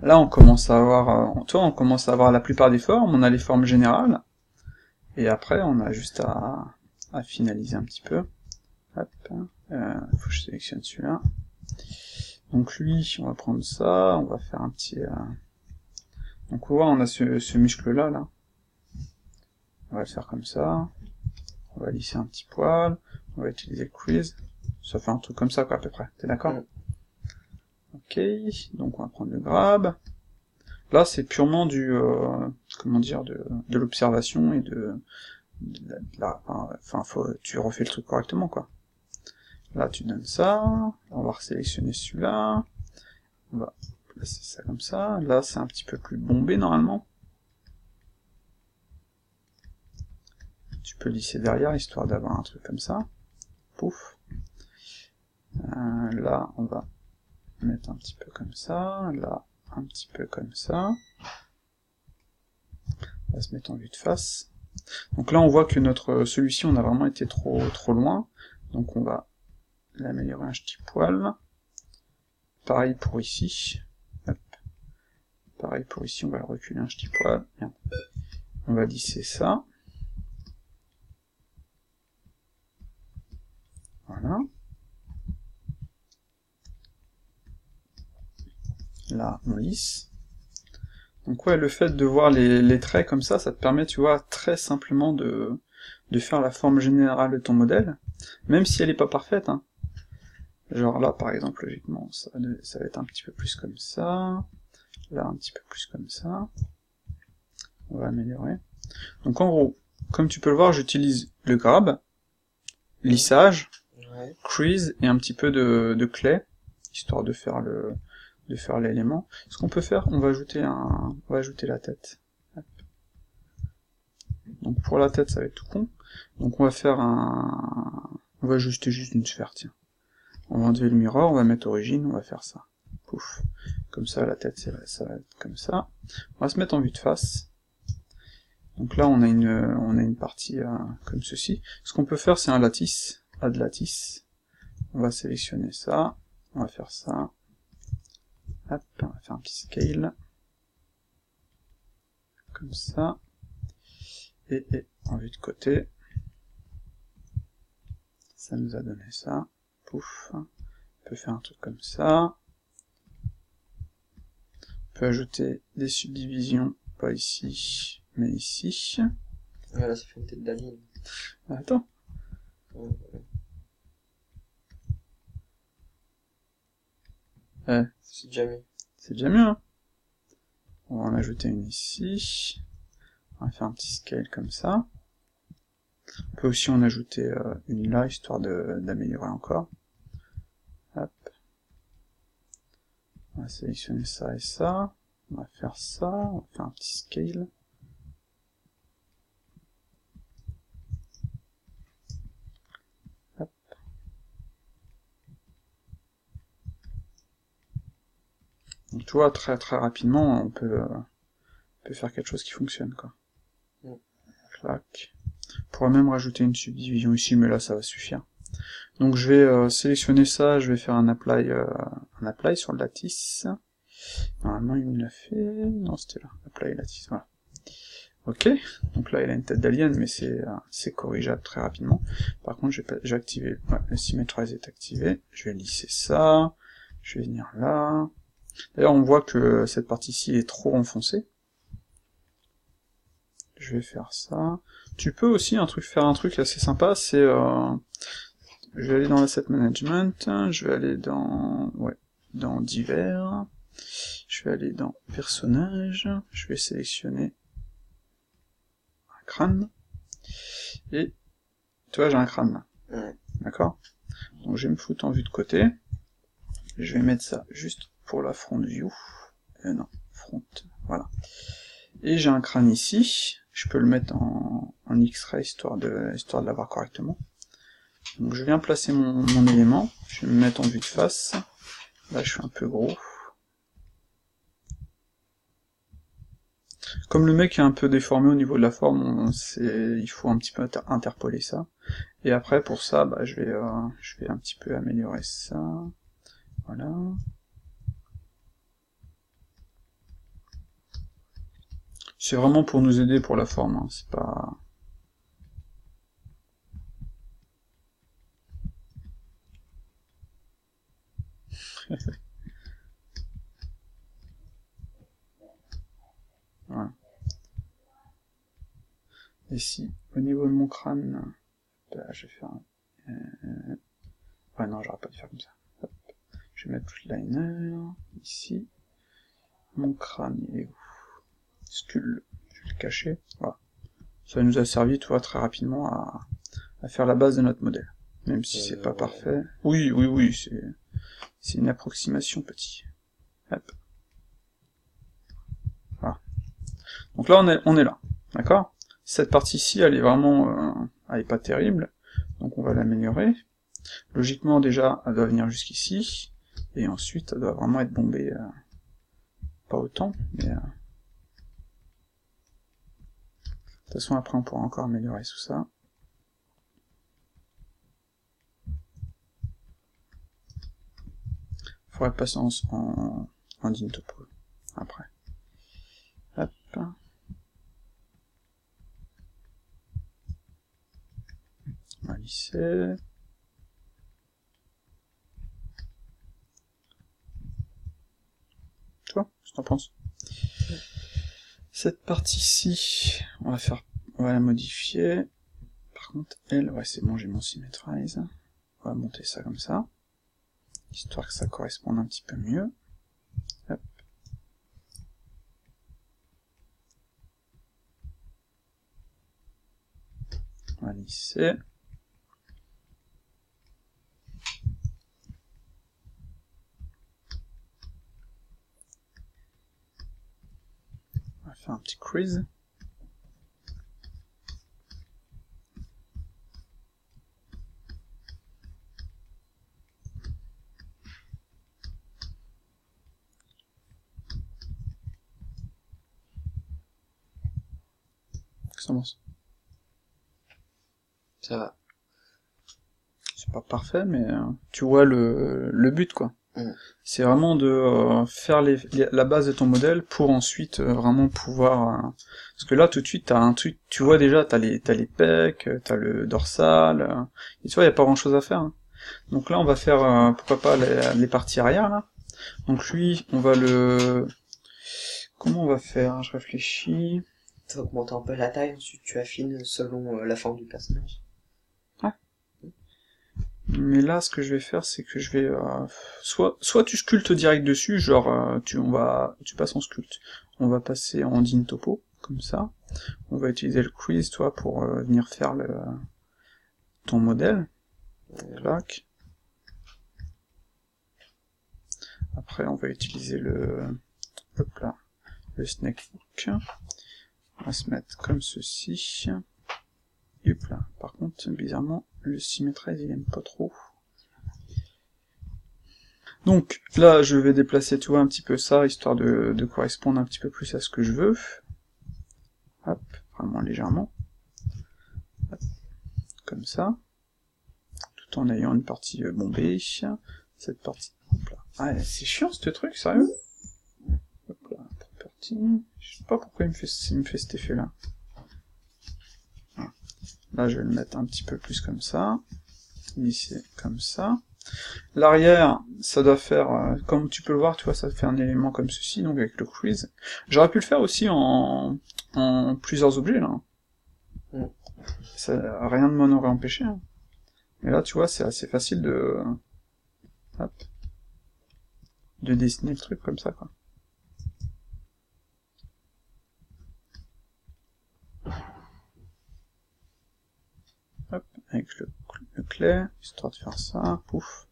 Là, on commence à avoir, on commence à avoir la plupart des formes, on a les formes générales, et après, on a juste à finaliser un petit peu. Hop, faut que je sélectionne celui-là. Donc lui, on va prendre ça, on va faire un petit... Donc on voit, on a ce muscle-là, là. On va le faire comme ça. On va lisser un petit poil, on va utiliser le crease. Ça fait un truc comme ça, quoi, à peu près. T'es d'accord? Ok, donc on va prendre le grab. Là, c'est purement comment dire, de l'observation et tu refais le truc correctement, quoi. Là, tu donnes ça, on va resélectionner celui-là, on va placer ça comme ça. Là, c'est un petit peu plus bombé, normalement. Tu peux lisser derrière, histoire d'avoir un truc comme ça. Pouf. Là, on va mettre un petit peu comme ça, là, un petit peu comme ça. On va se mettre en vue de face. Donc là, on voit que celui-ci, on a vraiment été trop loin. Donc on va l'améliorer un petit poil. Pareil pour ici. Hop. Pareil pour ici, on va le reculer un petit poil. Bien. On va lisser ça. Voilà. Là, on lisse. Donc ouais, le fait de voir les traits comme ça te permet, tu vois, très simplement de faire la forme générale de ton modèle, même si elle est pas parfaite, hein. Genre là, par exemple, logiquement, ça va être un petit peu plus comme ça, là, un petit peu plus comme ça. On va améliorer. Donc en gros, comme tu peux le voir, j'utilise le grab, lissage, crease et un petit peu de clay, histoire de faire l'élément. Ce qu'on peut faire, on va ajouter la tête. Hop. Donc pour la tête, ça va être tout con. Donc on va ajuster juste une sphère, tiens. On va enlever le mirror, on va mettre origine, on va faire ça. Pouf. Comme ça, la tête, ça va être comme ça. On va se mettre en vue de face. Donc là, on a une partie comme ceci. Ce qu'on peut faire, c'est un lattice, add lattice. On va sélectionner ça, on va faire ça. Hop, on va faire un petit scale. Comme ça. Et en vue de côté. Ça nous a donné ça. Pouf. On peut faire un truc comme ça. On peut ajouter des subdivisions, pas ici, mais ici. Voilà, ça fait une tête d'alien. Attends. C'est déjà mieux. C'est déjà mieux, hein. On va en ajouter une ici. On va faire un petit scale comme ça. On peut aussi en ajouter une là, histoire d'améliorer encore. Hop. On va sélectionner ça et ça. On va faire ça. On va faire un petit scale. Hop. Donc tu vois, très rapidement, on peut faire quelque chose qui fonctionne, quoi. Clac. On pourrait même rajouter une subdivision ici, mais là ça va suffire. Donc je vais sélectionner ça, je vais faire un apply sur le lattice. Normalement il me l'a fait. Non, c'était là. Apply lattice, voilà. Ok, donc là il a une tête d'alien, mais c'est corrigeable très rapidement. Par contre, je vais activer, ouais, le Symmetrize est activé, je vais lisser ça, je vais venir là. D'ailleurs, on voit que cette partie-ci est trop enfoncée. Je vais faire ça. Tu peux aussi faire un truc assez sympa, c'est... je vais aller dans l'asset management, je vais aller dans... ouais, dans divers, je vais aller dans personnages, je vais sélectionner un crâne, et tu vois, j'ai un crâne là. Ouais. D'accord? Donc je vais me foutre en vue de côté, je vais mettre ça juste pour la front view, non, front, voilà. Et j'ai un crâne ici, je peux le mettre en X-ray histoire de l'avoir correctement. Donc je viens placer mon élément, je vais me mettre en vue de face, là je suis un peu gros. Comme le mec est un peu déformé au niveau de la forme, il faut un petit peu interpoler ça. Et après pour ça, bah, je vais un petit peu améliorer ça. Voilà. C'est vraiment pour nous aider pour la forme, hein. C'est pas... Voilà. Et si, au niveau de mon crâne, là, je vais faire... ouais, non, j'aurais pas dû faire comme ça. Hop. Je vais mettre le liner, ici. Mon crâne, il est où? Skull, je vais le cacher. Voilà. Ça nous a servi, tu vois, très rapidement à faire la base de notre modèle. Même si c'est pas parfait. Oui, c'est une approximation, petit. Hop. Voilà. Donc là, on est là. D'accord? Cette partie-ci, elle est vraiment... elle est pas terrible. Donc on va l'améliorer. Logiquement, déjà, elle doit venir jusqu'ici. Et ensuite, elle doit vraiment être bombée... pas autant, mais... de toute façon, après, on pourra encore améliorer tout ça. Faudrait passer en Dyntopo après. Hop. On va lisser. Tu vois, qu'est-ce que t'en penses? Cette partie-ci, on va la modifier. Par contre, elle, ouais, c'est bon, j'ai mon Symmetrize. On va monter ça comme ça, histoire que ça corresponde un petit peu mieux. Hop. On va lisser. On va faire un petit crease. Qu'est-ce que t'en penses? Ça va. C'est pas parfait, mais tu vois le but, quoi. C'est vraiment de faire la base de ton modèle pour ensuite vraiment pouvoir... Parce que là, tout de suite, t'as un truc, tu vois déjà, t'as les pecs, t'as le dorsal, et tu vois, y a pas grand-chose à faire. Hein. Donc là, on va faire, pourquoi pas, les parties arrière, là. Donc lui, on va le... Comment on va faire? Je réfléchis... Tu augmentes un peu la taille, ensuite tu affines selon la forme du personnage. Mais là, ce que je vais faire, c'est que je vais... soit tu sculptes direct dessus, genre tu passes en sculpte. On va passer en Dyntopo, comme ça. On va utiliser le crease, toi, pour venir faire ton modèle. Clac. Après, on va utiliser hop là, le snake hook. On va se mettre comme ceci. Et hop là. Par contre, bizarrement, le Symmetrize, il aime pas trop. Donc, là, je vais déplacer, tu vois, un petit peu ça, histoire de correspondre un petit peu plus à ce que je veux. Hop, vraiment légèrement. Hop, comme ça. Tout en ayant une partie bombée. Cette partie... Hop là. Ah, c'est chiant, ce truc, sérieux? Hop là, Je sais pas pourquoi il me fait cet effet-là. Voilà. Là, je vais le mettre un petit peu plus comme ça. Ici, comme ça. L'arrière, ça doit faire, comme tu peux le voir, tu vois, ça fait un élément comme ceci, donc avec le crease. J'aurais pu le faire aussi en plusieurs objets, là. Ça, rien ne m'en aurait empêché. Hein. Mais là, tu vois, c'est assez facile de... Hop. De dessiner le truc comme ça, quoi. Hop, avec le clé, histoire de faire ça, pouf.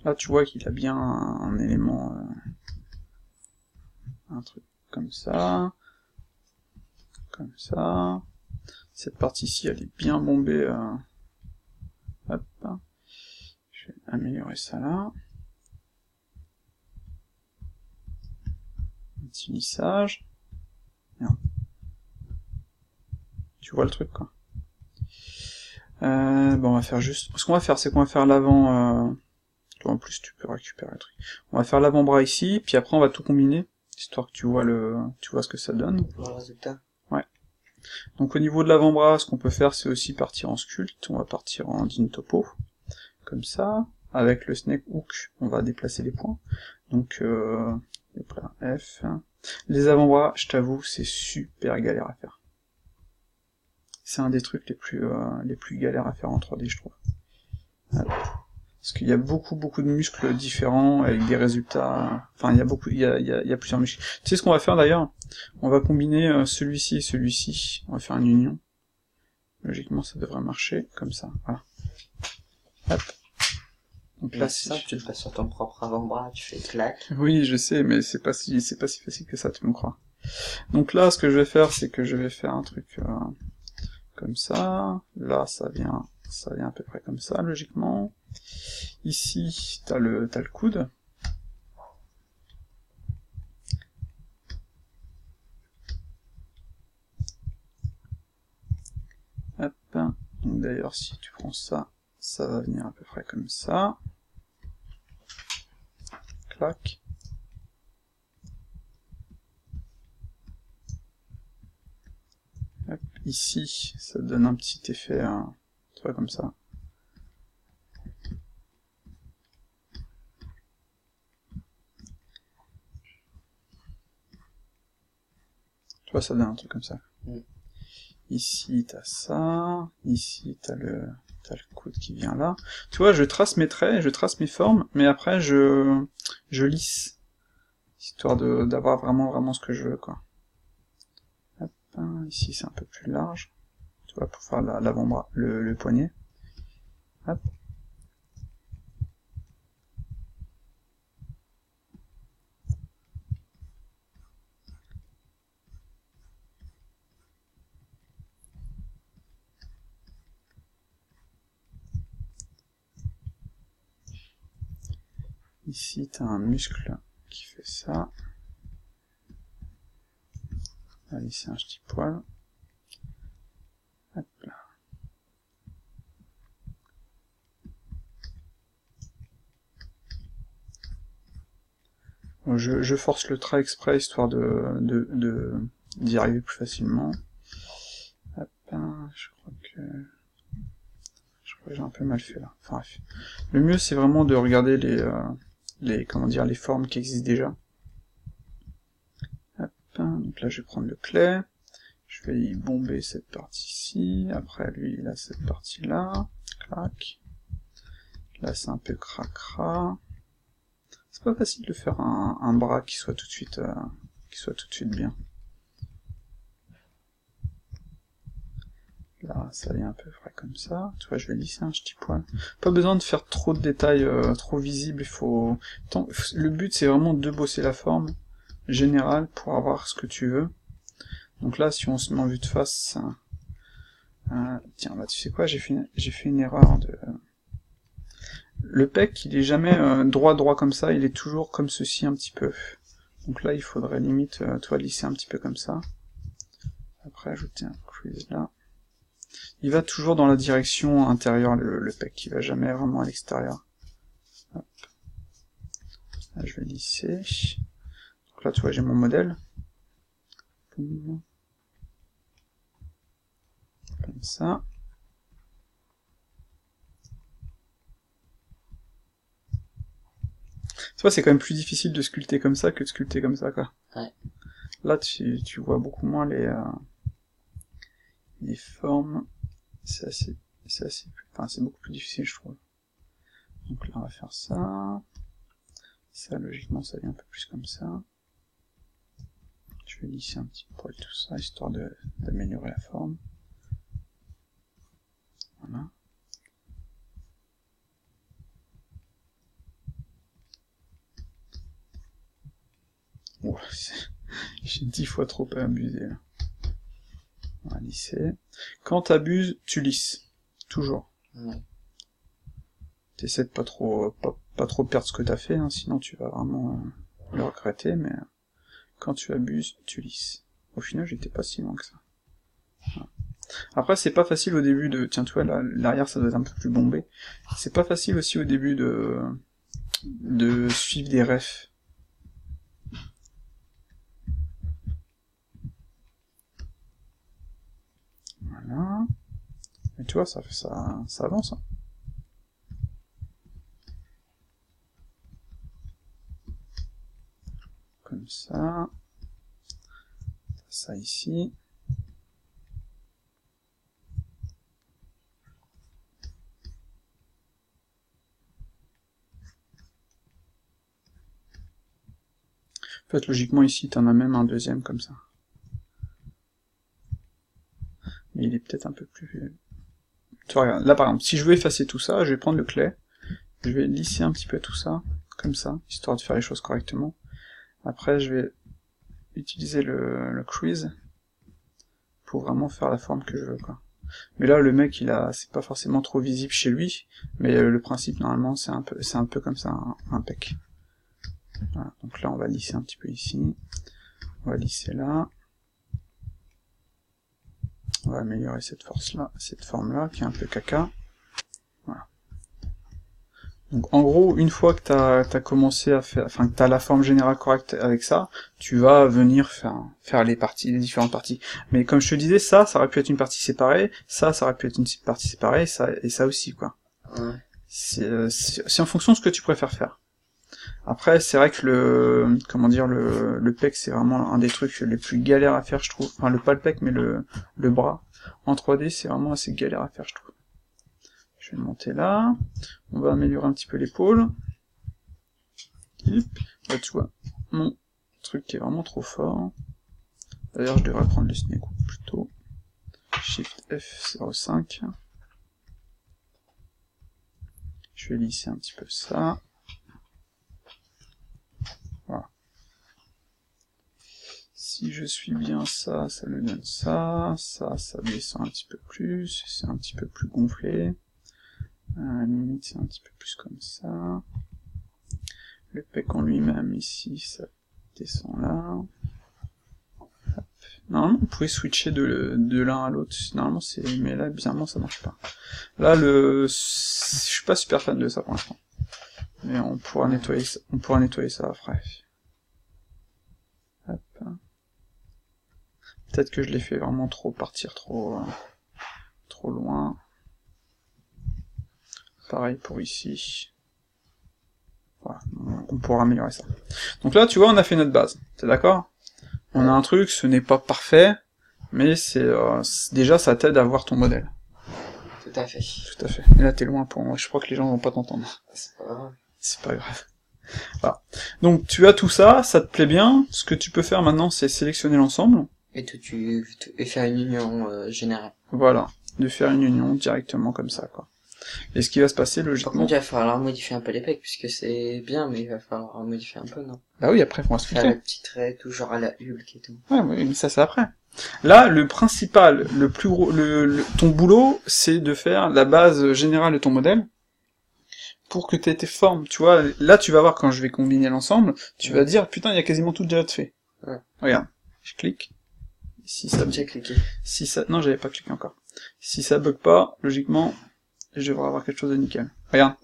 Là, tu vois qu'il a bien un élément... un truc comme ça. Comme ça. Cette partie-ci, elle est bien bombée. Hop. Je vais améliorer ça là. Un petit lissage. Merde. Tu vois le truc, quoi. Bon, on va faire juste... Ce qu'on va faire, c'est qu'on va faire l'avant... En plus, tu peux récupérer le truc. On va faire l'avant-bras ici, puis après on va tout combiner, histoire que tu vois ce que ça donne. Le résultat. Ouais. Donc au niveau de l'avant-bras, ce qu'on peut faire, c'est aussi partir en sculpt. On va partir en din topo, comme ça. Avec le snake hook, on va déplacer les points. Donc, F. Les avant-bras, je t'avoue, c'est super galère à faire. C'est un des trucs les plus galères à faire en 3D, je trouve. Hop. Parce qu'il y a beaucoup de muscles différents, avec des résultats... Enfin, il y a plusieurs muscles. Tu sais ce qu'on va faire d'ailleurs? On va combiner celui-ci et celui-ci. On va faire une union. Logiquement, ça devrait marcher, comme ça. Voilà. Hop. Donc là, c'est ça, tu le passes sur ton propre avant-bras, tu fais clac. Oui, je sais, mais c'est pas si facile que ça, tu me crois. Donc là, ce que je vais faire, c'est que je vais faire un truc comme ça. Là, ça vient à peu près comme ça, logiquement. Ici, t'as le coude. Hop. Donc d'ailleurs, si tu prends ça, ça va venir à peu près comme ça. Clac. Hop. Ici, ça donne un petit effet, tu vois, comme ça. Tu vois, ça donne un truc comme ça. Ici, t'as ça. Ici, t'as le coude qui vient là. Tu vois, je trace mes traits, je trace mes formes, mais après, je lisse. Histoire d'avoir vraiment ce que je veux, quoi. Hop, ici, c'est un peu plus large. Tu vois, pour faire l'avant-bras, le poignet. Hop. Ici, t'as un muscle qui fait ça. Là, ici, un petit poil. Hop là. Bon, je force le trait exprès, histoire d'y arriver plus facilement. Hop, je crois que j'ai un peu mal fait là. Enfin bref. Le mieux, c'est vraiment de regarder les formes qui existent déjà. Hop, donc là je vais prendre le clé, je vais y bomber cette partie-ci, après lui il a cette partie-là, clac. Là c'est un peu cracra. C'est pas facile de faire un bras qui soit tout de suite bien. Là, ça vient à peu près comme ça. Tu vois, je vais lisser un petit poil. Pas besoin de faire trop de détails trop visibles. Le but, c'est vraiment de bosser la forme générale pour avoir ce que tu veux. Donc là, si on se met en vue de face... tiens, bah tu sais quoi, j'ai fait une erreur de... Le pec, il est jamais droit comme ça, il est toujours comme ceci un petit peu. Donc là, il faudrait limite, toi, lisser un petit peu comme ça. Après, ajouter un crease là. Il va toujours dans la direction intérieure, le pec, il va jamais vraiment à l'extérieur. Là, je vais lisser. Donc là, tu vois, j'ai mon modèle. Boum. Comme ça. Tu vois, c'est quand même plus difficile de sculpter comme ça que de sculpter comme ça, quoi. Ouais. Là, tu vois beaucoup moins les formes. C'est beaucoup plus difficile, je trouve. Donc là, on va faire ça. Ça, logiquement, ça vient un peu plus comme ça. Je vais lisser un petit poil tout ça, histoire d'améliorer la forme. Voilà. Oh, j'ai 10 fois trop abusé, là. On va lisser. Quand t'abuses, tu lisses. Toujours. Ouais. T'essaies de pas trop perdre ce que t'as fait, hein, sinon tu vas vraiment le regretter, mais quand tu abuses, tu lisses. Au final, j'étais pas si loin que ça. Voilà. Après, c'est pas facile au début de... Tiens, tu vois, l'arrière, ça doit être un peu plus bombé. C'est pas facile aussi au début de suivre des refs. Voilà. Mais tu vois, ça avance, hein. Comme ça. Ça ici. En fait, logiquement, ici, t'en as même un deuxième comme ça. Mais il est peut-être un peu plus... Tu vois, regarde, là par exemple, si je veux effacer tout ça, je vais prendre le clay, je vais lisser un petit peu tout ça, comme ça, histoire de faire les choses correctement. Après, je vais utiliser le crease pour vraiment faire la forme que je veux, quoi. Mais là, le mec, c'est pas forcément trop visible chez lui, mais le principe, normalement, c'est un peu comme ça, un pec. Voilà, donc là, on va lisser un petit peu ici, on va lisser là. On va améliorer cette forme-là, qui est un peu caca. Voilà. Donc en gros, une fois que t'as commencé à faire, enfin que t'as la forme générale correcte avec ça, tu vas venir faire les différentes parties. Mais comme je te disais, ça aurait pu être une partie séparée, ça aurait pu être une partie séparée, et ça aussi, quoi. Ouais. C'est en fonction de ce que tu préfères faire. Après, c'est vrai que le pec, c'est vraiment un des trucs les plus galères à faire, je trouve. Enfin, pas le pec, mais le bras. En 3D, c'est vraiment assez galère à faire, je trouve. Je vais le monter là. On va améliorer un petit peu l'épaule. Là, tu vois, mon truc qui est vraiment trop fort. D'ailleurs, je devrais prendre le snake hook plutôt. Shift F05. Je vais lisser un petit peu ça. Voilà. Si je suis bien ça me donne ça, ça descend un petit peu plus, c'est un petit peu plus gonflé. À la limite, c'est un petit peu plus comme ça. Le pec en lui-même, ici, ça descend là. Hop. Normalement, on pouvait switcher de l'un à l'autre. Normalement, mais là, bizarrement, ça marche pas. Là, je suis pas super fan de ça pour l'instant. Mais on pourra nettoyer ça après. Hop. Peut-être que je l'ai fait vraiment partir trop loin. Pareil pour ici. Voilà, on pourra améliorer ça. Donc là, tu vois, on a fait notre base. T'es d'accord? On a un truc, ce n'est pas parfait, mais déjà, ça t'aide à voir ton modèle. Tout à fait. Tout à fait. Et là, t'es loin pour moi. Je crois que les gens vont pas t'entendre. C'est pas grave. C'est pas grave. Voilà. Donc, tu as tout ça, ça te plaît bien. Ce que tu peux faire maintenant, c'est sélectionner l'ensemble. Et faire une union générale. Voilà. De faire une union directement comme ça, quoi. Et ce qui va se passer, logiquement... Par contre, il va falloir modifier un peu les pecs, puisque c'est bien, mais il va falloir modifier un peu, non? Bah oui, après, on va se faire le petit trait, toujours à la Hulk et tout. Ouais, mais ça c'est après. Là, le principal, le plus gros, ton boulot, c'est de faire la base générale de ton modèle, pour que tu aies tes formes, tu vois. Là, tu vas voir, quand je vais combiner l'ensemble, tu vas dire, putain, il y a quasiment tout déjà fait. Ouais. Regarde, je clique. Si ça... J'ai cliqué. Si ça... Non, j'avais pas cliqué encore. Si ça bug pas, logiquement, je devrais avoir quelque chose de nickel. Regarde.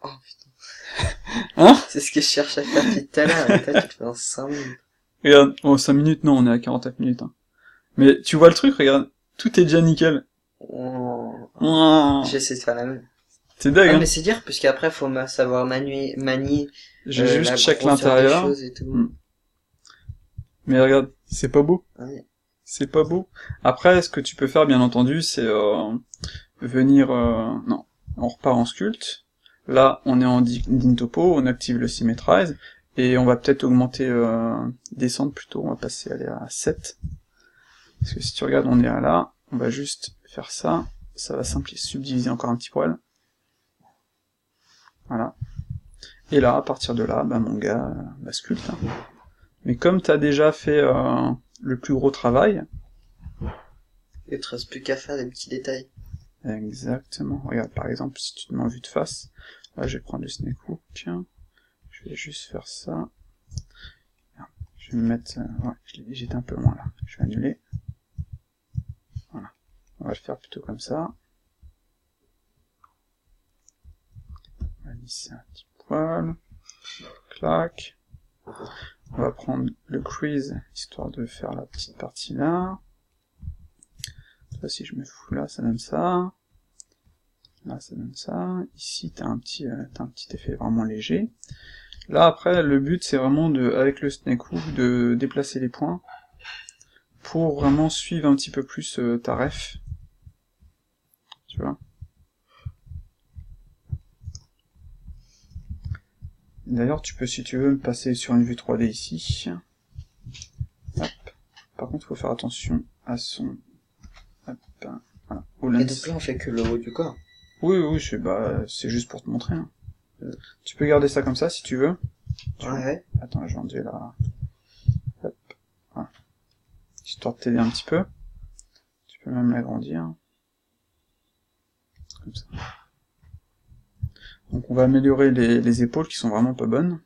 Oh putain. Hein? C'est ce que je cherche à faire depuis tout à l'heure, et toi, tu le fais en 5 minutes. Regarde, oh, 5 minutes, non, on est à 49 minutes, hein. Mais tu vois le truc, regarde, tout est déjà nickel. Oh. Oh. J'essaie de faire la même. C'est dingue, Ah, hein. mais c'est dire, parce qu'après, faut savoir manier Je juste la check grosseur des l'intérieur. choses et tout. Mais regarde, c'est pas beau. Ouais. C'est pas beau. Après, ce que tu peux faire, bien entendu, c'est venir... Non, on repart en sculpt. Là, on est en Dintopo, on active le Symmetrize, et on va peut-être augmenter, descendre plutôt, on va passer aller à 7. Parce que si tu regardes, on est à là, on va juste faire ça, ça va subdiviser encore un petit poil. Voilà. Et là, à partir de là, bah mon gars, bah sculpte. Hein. Mais comme t'as déjà fait le plus gros travail... Il te reste plus qu'à faire des petits détails. Exactement. Regarde, par exemple, si tu te mets en vue de face, là, je vais prendre le snake hook, tiens. Je vais juste faire ça. Je vais me mettre... ouais, j'étais un peu loin, là. Je vais annuler. Voilà. On va le faire plutôt comme ça. On va lisser un petit poil. Clac. On va prendre le crease, histoire de faire la petite partie là. Là, si je me fous là, ça donne ça. Là, ça donne ça. Ici, t'as un petit effet vraiment léger. Là, après, le but, c'est vraiment avec le snake hook, de déplacer les points pour vraiment suivre un petit peu plus ta ref. Tu vois. D'ailleurs, tu peux, si tu veux, passer sur une vue 3D ici. Hop. Par contre, il faut faire attention à son... Hop. Voilà. Au lens. Et donc là, on fait que le haut du corps. Oui, c'est juste pour te montrer. Hein. Tu peux garder ça comme ça, si tu veux. Ouais. Attends, je vais enlever la... Hop. Voilà. Histoire de t'aider un petit peu. Tu peux même l'agrandir. Comme ça. Donc on va améliorer les épaules qui sont vraiment pas bonnes.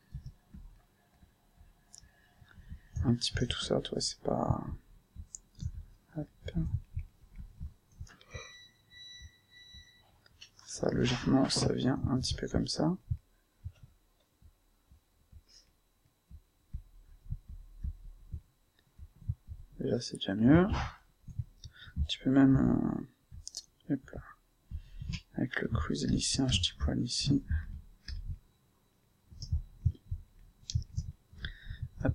Un petit peu tout ça, toi, c'est pas... Hop. Ça, logiquement, ça vient un petit peu comme ça. Déjà, c'est déjà mieux. Tu peux même... hop là. Avec le crease ici, un petit poil ici. Hop.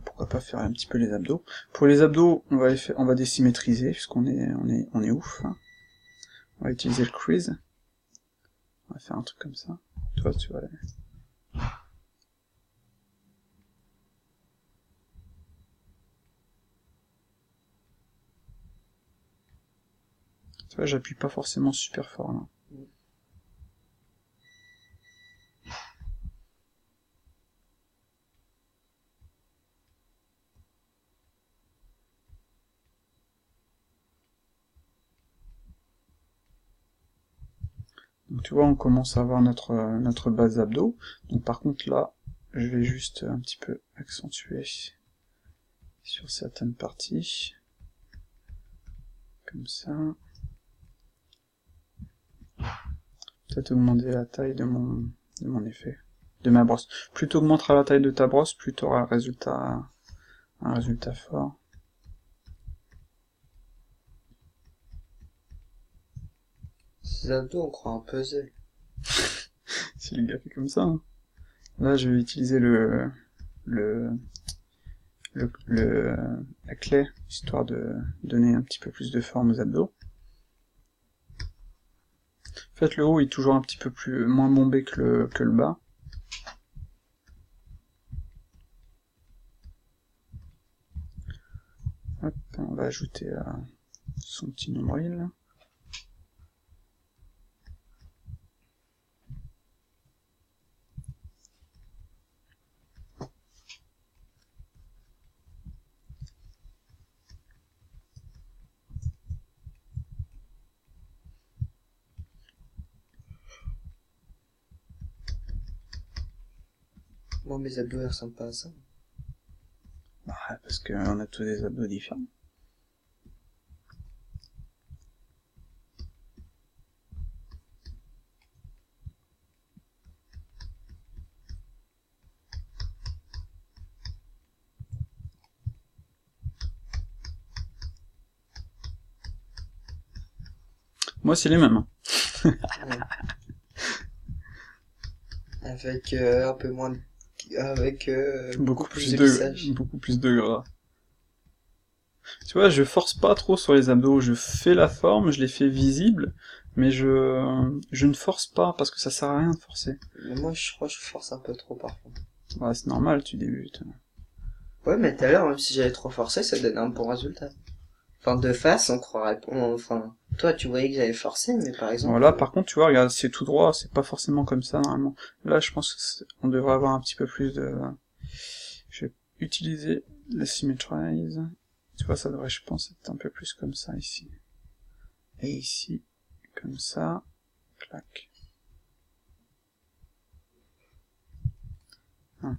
Pourquoi pas faire un petit peu les abdos. Pour les abdos, on va désymétriser, puisqu'on est ouf. On va utiliser le crease. On va faire un truc comme ça. Toi, tu vois. Tu vois, j'appuie pas forcément super fort là. Donc tu vois, on commence à avoir notre base d'abdos. Donc par contre là, je vais juste un petit peu accentuer sur certaines parties. Comme ça. Peut-être augmenter la taille de mon effet, de ma brosse. Plus tu augmenteras la taille de ta brosse, plus tu auras un résultat fort. Ces abdos, on croit un puzzle. Si le gars fait comme ça. Hein. Là, je vais utiliser la clé, histoire de donner un petit peu plus de forme aux abdos. En fait, le haut est toujours un petit peu moins bombé que le bas. Hop, on va ajouter son petit nombril. Moi, mes abdos, ils ressemblent pas à ça. Bah, parce qu'on a tous des abdos différents. Moi, c'est les mêmes. Hein. Ouais. Avec un peu moins de... avec beaucoup plus de lissage. Beaucoup plus de gras. Tu vois, je force pas trop sur les abdos, je fais la forme, je les fais visibles, mais je ne force pas, parce que ça sert à rien de forcer. Mais moi, je crois que je force un peu trop parfois. Ouais, c'est normal, tu débutes. Ouais, mais tout à l'heure, même si j'avais trop forcé, ça donnait un bon résultat. Enfin, de face, on croirait... Enfin, toi, tu voyais que j'avais forcé, mais par exemple... Voilà, par contre, tu vois, regarde, c'est tout droit, c'est pas forcément comme ça, normalement. Là, je pense qu'on devrait avoir un petit peu plus de... Je vais utiliser la Symmetrize. Tu vois, ça devrait, je pense, être un peu plus comme ça, ici. Et ici, comme ça. Clac. Hein.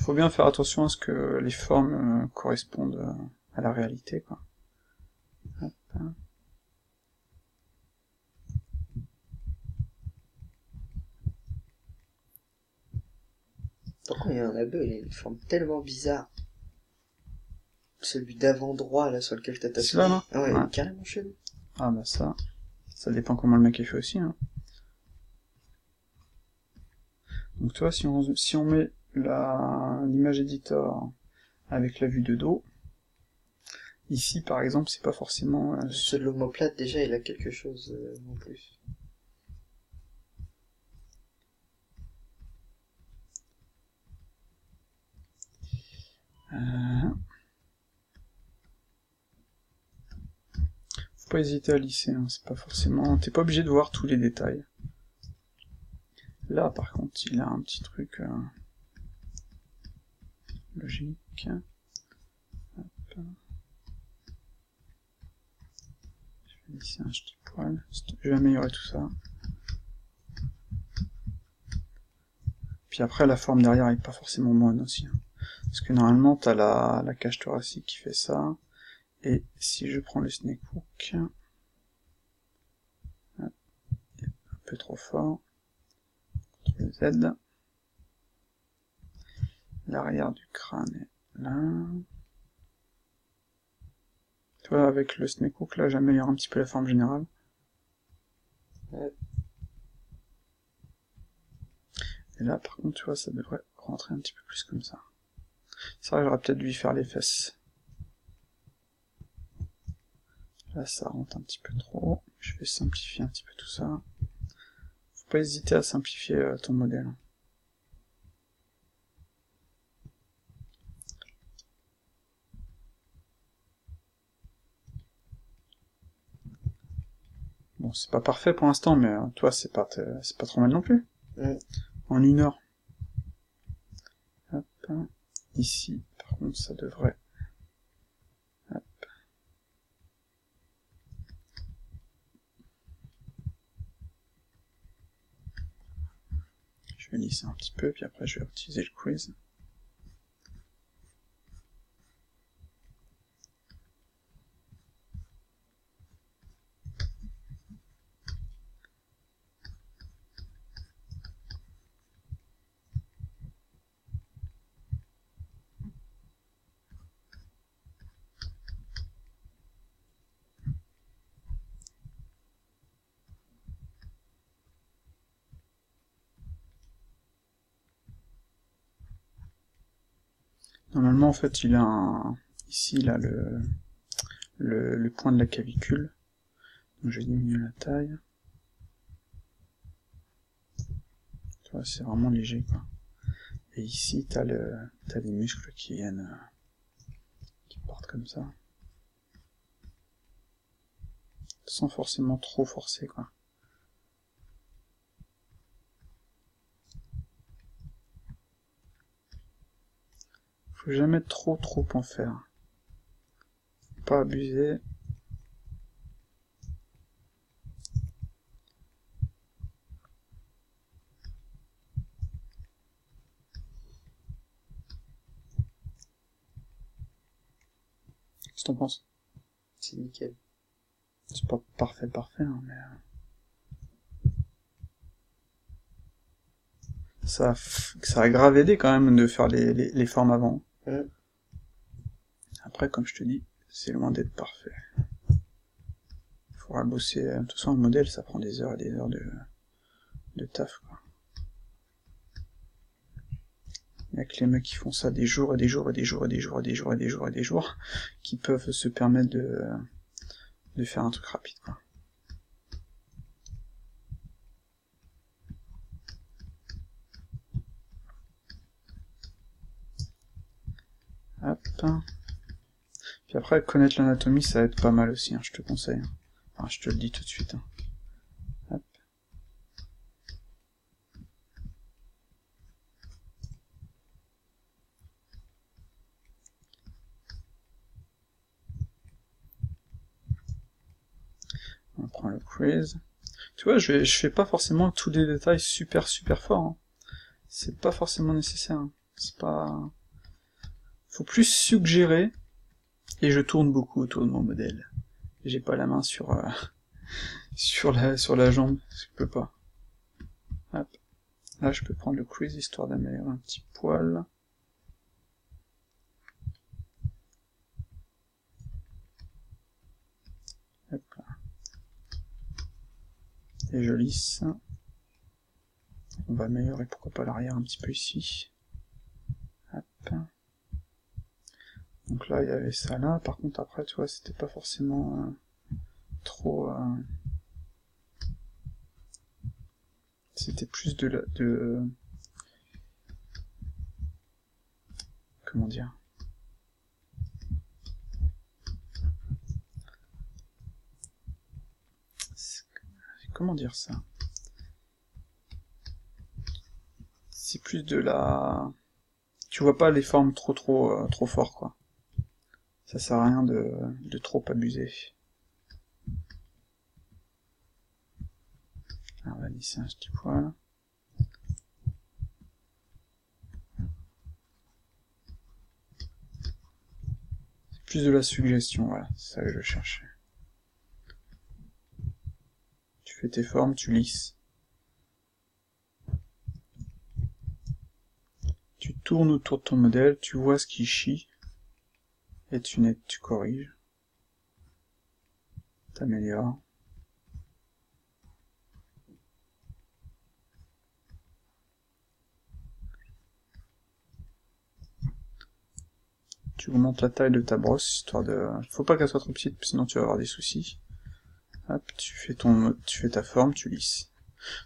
Faut bien faire attention à ce que les formes correspondent à la réalité, quoi. Hop. Pourquoi il y a un abo, il a une forme tellement bizarre. Celui d'avant droit, là, sur lequel t'as ta souris. Là, Ah ouais, ouais. carrément chelou. Ah bah ça dépend comment le mec est fait aussi, hein. Donc tu vois, si on met l'image editor avec la vue de dos, ici par exemple, c'est pas forcément... Ce de l'omoplate, déjà, il a quelque chose en plus. Faut pas hésiter à lisser, hein, c'est pas forcément... T'es pas obligé de voir tous les détails. Là, par contre, il a un petit truc logique. Hop. Je vais lisser un petit poil. Je vais améliorer tout ça. Puis après, la forme derrière est pas forcément bonne aussi. Hein. Parce que normalement, t'as la cage thoracique qui fait ça. Et si je prends le snake hook, un peu trop fort, CTRL Z, l'arrière du crâne est là. Tu vois, avec le snake hook, là, j'améliore un petit peu la forme générale. Et là, par contre, tu vois, ça devrait rentrer un petit peu plus comme ça. C'est vrai que j'aurais peut-être dû y faire les fesses. Là, ça rentre un petit peu trop. Je vais simplifier un petit peu tout ça. Faut pas hésiter à simplifier ton modèle. Bon, c'est pas parfait pour l'instant, mais toi, c'est pas trop mal non plus. En 1 heure. Hop. Ici, par contre, ça devrait... Hop. Je vais lisser un petit peu, puis après je vais utiliser le quiz. Normalement, en fait, il a un... Ici, il a le point de la clavicule. Donc je diminue la taille. Tu vois, c'est vraiment léger, quoi. Et ici, t'as les muscles qui viennent... qui partent comme ça. Sans forcément trop forcer, quoi. Faut jamais trop en faire. Faut pas abuser. Qu'est-ce que t'en penses? C'est nickel. C'est pas parfait, hein, mais... Ça a grave aidé quand même de faire les formes avant. Après, comme je te dis, c'est loin d'être parfait. faudra bosser, de toute façon un modèle ça prend des heures et des heures de taf, quoi. Il y a que les mecs qui font ça des jours et des jours et des jours et des jours et des jours et des jours et des jours qui peuvent se permettre de faire un truc rapide, quoi. Hop. Puis après, connaître l'anatomie, ça aide pas mal aussi, hein, je te conseille. Enfin, je te le dis tout de suite. Hein. Hop. On prend le quiz. Tu vois, je fais pas forcément tous les détails super forts. Hein. C'est pas forcément nécessaire. Hein. C'est pas... Faut plus suggérer, et je tourne beaucoup autour de mon modèle. J'ai pas la main sur sur la jambe, je peux pas. Hop. Là, je peux prendre le quiz histoire d'améliorer un petit poil. Hop là. Et je lisse. On va améliorer pourquoi pas l'arrière un petit peu ici. Hop. Donc là, il y avait ça là. Par contre, après, tu vois, c'était pas forcément trop... C'était plus comment dire? Comment dire ça? C'est plus de la... Tu vois pas les formes trop fort, quoi. Ça sert à rien de trop abuser. Alors, on va lisser un petit poil. C'est plus de la suggestion, voilà, c'est ça que je cherchais. Tu fais tes formes, tu lisses. Tu tournes autour de ton modèle, tu vois ce qui chie, et tu corriges. T'améliores. Tu augmentes la taille de ta brosse, histoire de... Faut pas qu'elle soit trop petite, sinon tu vas avoir des soucis. Hop, tu fais ta forme, tu lisses.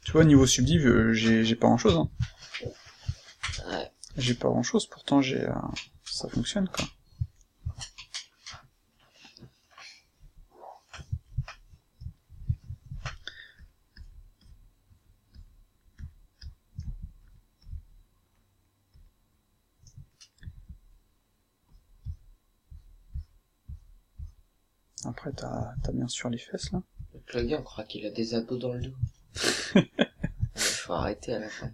Tu vois, niveau subdiv, j'ai pas grand chose, hein. Ouais. J'ai pas grand chose, pourtant ça fonctionne, quoi. Après, t'as bien sûr les fesses, là. Le plugin, on croit qu'il a des abdos dans le dos. Il faut arrêter à la fin.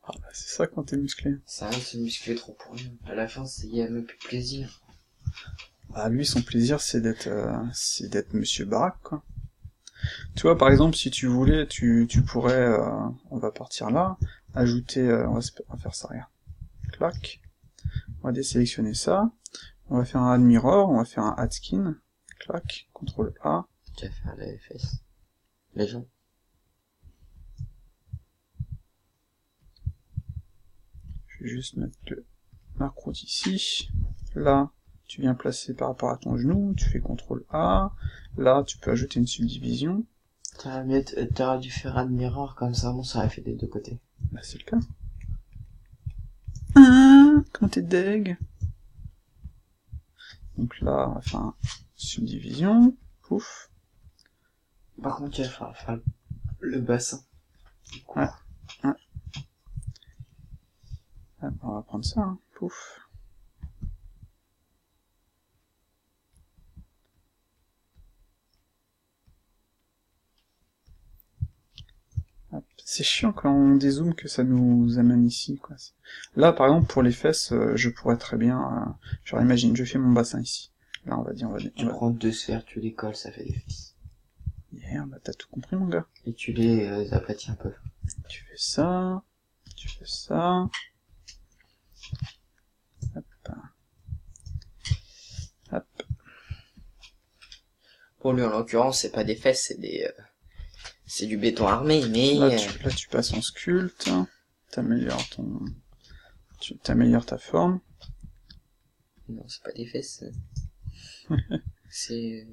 Ah bah c'est ça quand t'es musclé. Ça arrive de se muscler trop pour rien. À la fin, il y a même plus de plaisir. Ah lui, son plaisir, c'est d'être Monsieur Barack, quoi. Tu vois, par exemple, si tu voulais, tu pourrais, on va partir là, ajouter, on va faire ça, regarde. Clac. On va désélectionner ça. On va faire un add mirror, on va faire un add skin. Clac. CTRL A. Tu vas faire les fesses. Les jambes. Je vais juste mettre le macro ici. Là, tu viens placer par rapport à ton genou, tu fais CTRL A. Là, tu peux ajouter une subdivision. T'aurais dû faire add mirror, comme ça, bon, ça aurait fait des deux côtés. Bah, c'est le cas. Ah, quand t'es deg. Donc là, on va faire une subdivision. Pouf. Par contre, tu vas faire le bassin. Ouais. Ouais. Ah, on va prendre ça, hein. Pouf. C'est chiant quand on dézoome que ça nous amène ici, quoi. Là, par exemple, pour les fesses, je pourrais très bien... genre, imagine, je fais mon bassin ici. Là, on va dire... Tu prends deux sphères, tu les colles, ça fait des fesses. Yeah, bah t'as tout compris, mon gars. Et tu les aplatis un peu. Tu fais ça... Tu fais ça... Hop. Hop. Pour lui, en l'occurrence, c'est pas des fesses, c'est du béton armé, mais... Là, tu passes en sculpte, t'améliores t'améliores ta forme. Non, c'est pas des fesses. C'est...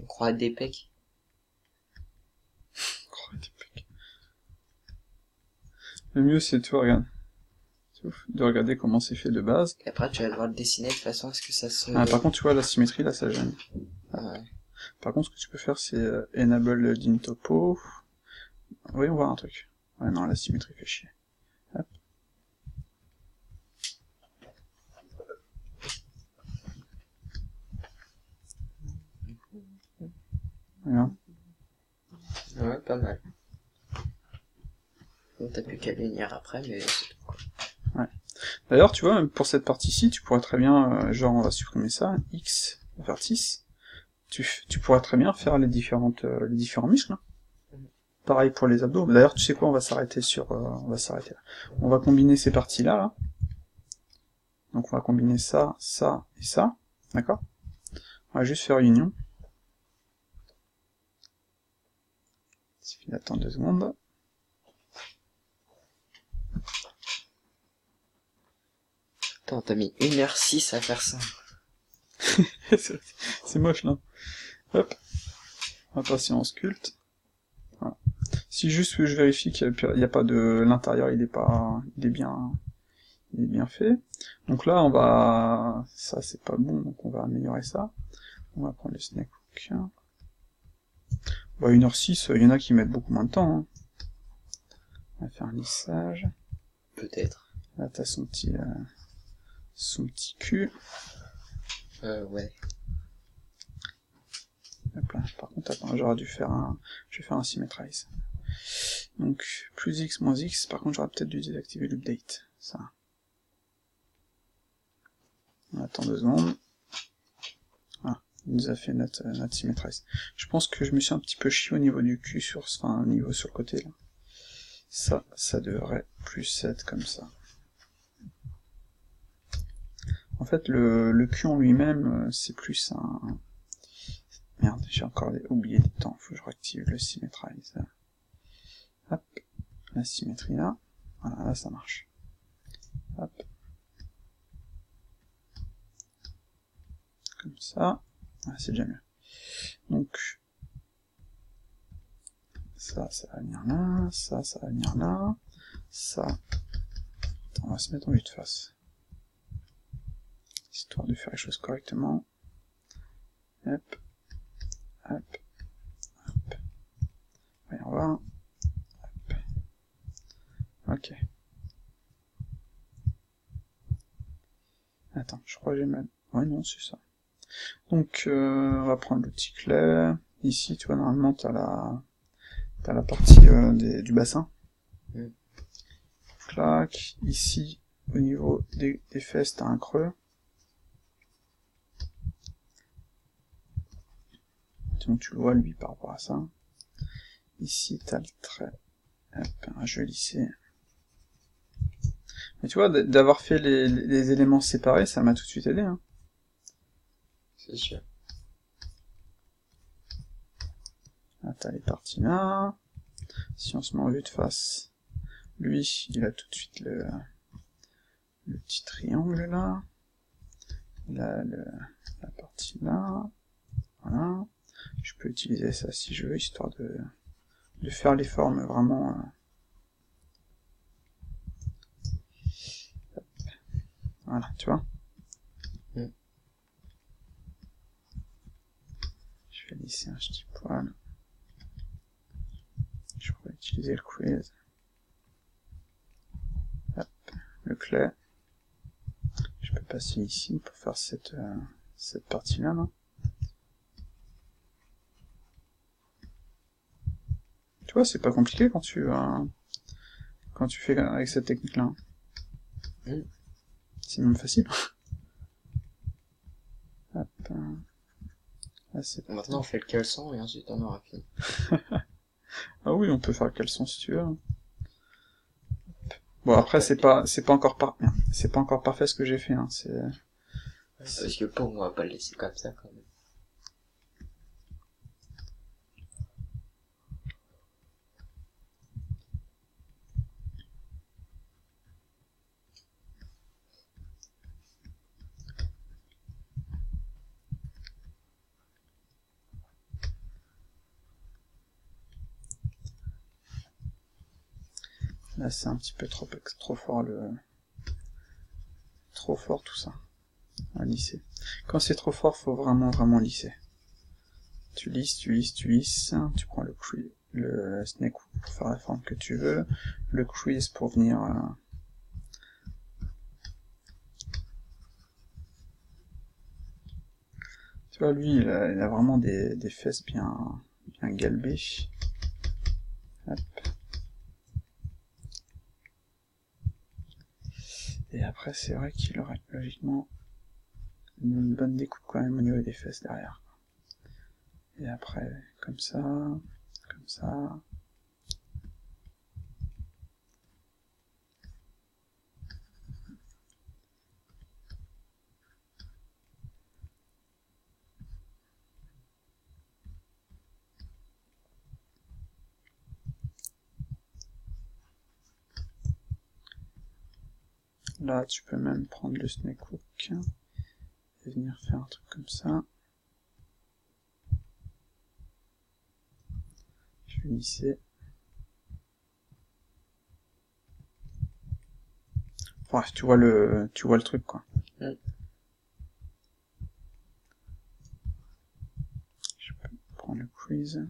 Une croix des pecs. Le mieux, c'est de regarder comment c'est fait de base. Et après, tu vas devoir le dessiner de façon à ce que ça se... Ah, par contre, tu vois, la symétrie, là, ça gêne. Ouais. Par contre, ce que tu peux faire, c'est Enable Din Topo. Oui, on voit un truc. Ouais, non, la symétrie fait chier. Hop. Voilà. Ouais, pas mal. Donc t'as plus qu'à l'unir après, mais c'est tout, quoi. Ouais. D'ailleurs, tu vois, même pour cette partie-ci, tu pourrais très bien, genre, on va supprimer ça, X, vertice. Tu pourrais très bien faire les différents muscles. Hein. Pareil pour les abdos. D'ailleurs, tu sais quoi, on va s'arrêter là. On va combiner ces parties-là, là. Donc on va combiner ça, ça et ça. D'accord? On va juste faire union. Il suffit d'attendre 2 secondes. Attends, t'as mis 1h06 à faire ça. C'est moche, là. Hop. On va passer en sculpte. Voilà. Si juste que je vérifie qu'il n'y a pas de... L'intérieur, il est bien fait. Donc là, ça, c'est pas bon, donc on va améliorer ça. On va prendre le snake hook. Bah, 1h06, il y en a qui mettent beaucoup moins de temps. Hein. On va faire un lissage. Peut-être. Là, t'as son petit cul. Ouais. Hop là. Par contre, attends, je vais faire un symmetrize. Donc, plus X, moins X. Par contre, j'aurais peut-être dû désactiver l'update. Ça. On attend 2 secondes. Ah, il nous a fait notre symmetrize. Je pense que je me suis un petit peu chié au niveau du cul sur le côté, là. Ça devrait plus être comme ça. En fait, le cul en lui-même, c'est plus un... Merde, j'ai encore oublié des temps, faut que je réactive le symmetrize. Hop, la symétrie là. Voilà, là ça marche. Hop. Comme ça. Ah, c'est déjà mieux. Donc, ça va venir là, ça va venir là, ça... Attends, on va se mettre en vue de face. Histoire de faire les choses correctement. Hop. Hop. Hop. Voyons voir. Hop. Ok. Attends, je crois que j'ai mal... Ouais, non, c'est ça. Donc, on va prendre l'outil clé. Ici, tu vois, normalement, t'as la partie du bassin. Clac. Ici, au niveau des fesses, t'as un creux. Donc, tu le vois, lui, par rapport à ça. Ici, t'as le trait. Hop, je vais lisser. Mais tu vois, d'avoir fait les éléments séparés, ça m'a tout de suite aidé, hein. C'est sûr. Là, t'as les parties là. Si on se met en vue de face, lui, il a tout de suite le petit triangle là. Il a la partie là. Voilà. Je peux utiliser ça si je veux, histoire de faire les formes vraiment... Voilà, tu vois. Je vais lisser un petit poil. Je pourrais utiliser le quiz. Hop, le clé. Je peux passer ici pour faire cette partie-là, là. Tu vois, c'est pas compliqué quand tu fais avec cette technique-là. C'est même facile. Hop. Là, maintenant, on fait le caleçon et ensuite on aura fini. Ah oui, on peut faire le caleçon si tu veux. Bon, après, c'est pas encore parfait ce que j'ai fait, hein. Parce que bon, on va pas le laisser comme ça quand même. Là c'est un petit peu trop fort trop fort tout ça. À lisser. Quand c'est trop fort, faut vraiment lisser. Tu lisses, tu prends le snake hook pour faire la forme que tu veux, le crease pour venir tu vois, lui il a vraiment des fesses bien galbées. Hop. Et après c'est vrai qu'il aurait logiquement une bonne découpe quand même au niveau des fesses derrière. Et après, comme ça. Là, tu peux même prendre le snake hook et venir faire un truc comme ça. Je vais lisser. Bref, tu vois le truc quoi. Mm. Je peux prendre le crease.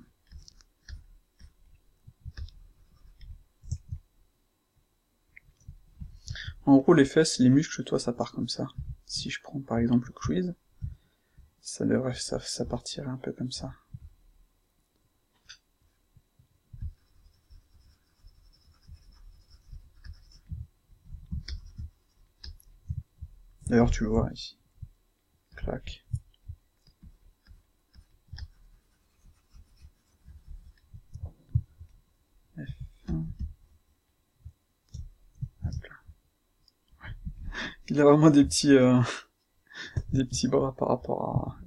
En gros, les fesses, les muscles, toi, ça part comme ça. Si je prends par exemple le crease, ça partirait un peu comme ça. D'ailleurs, tu le vois ici. Clac. F1. Hop là. Ouais. Il a vraiment des petits bras par rapport à...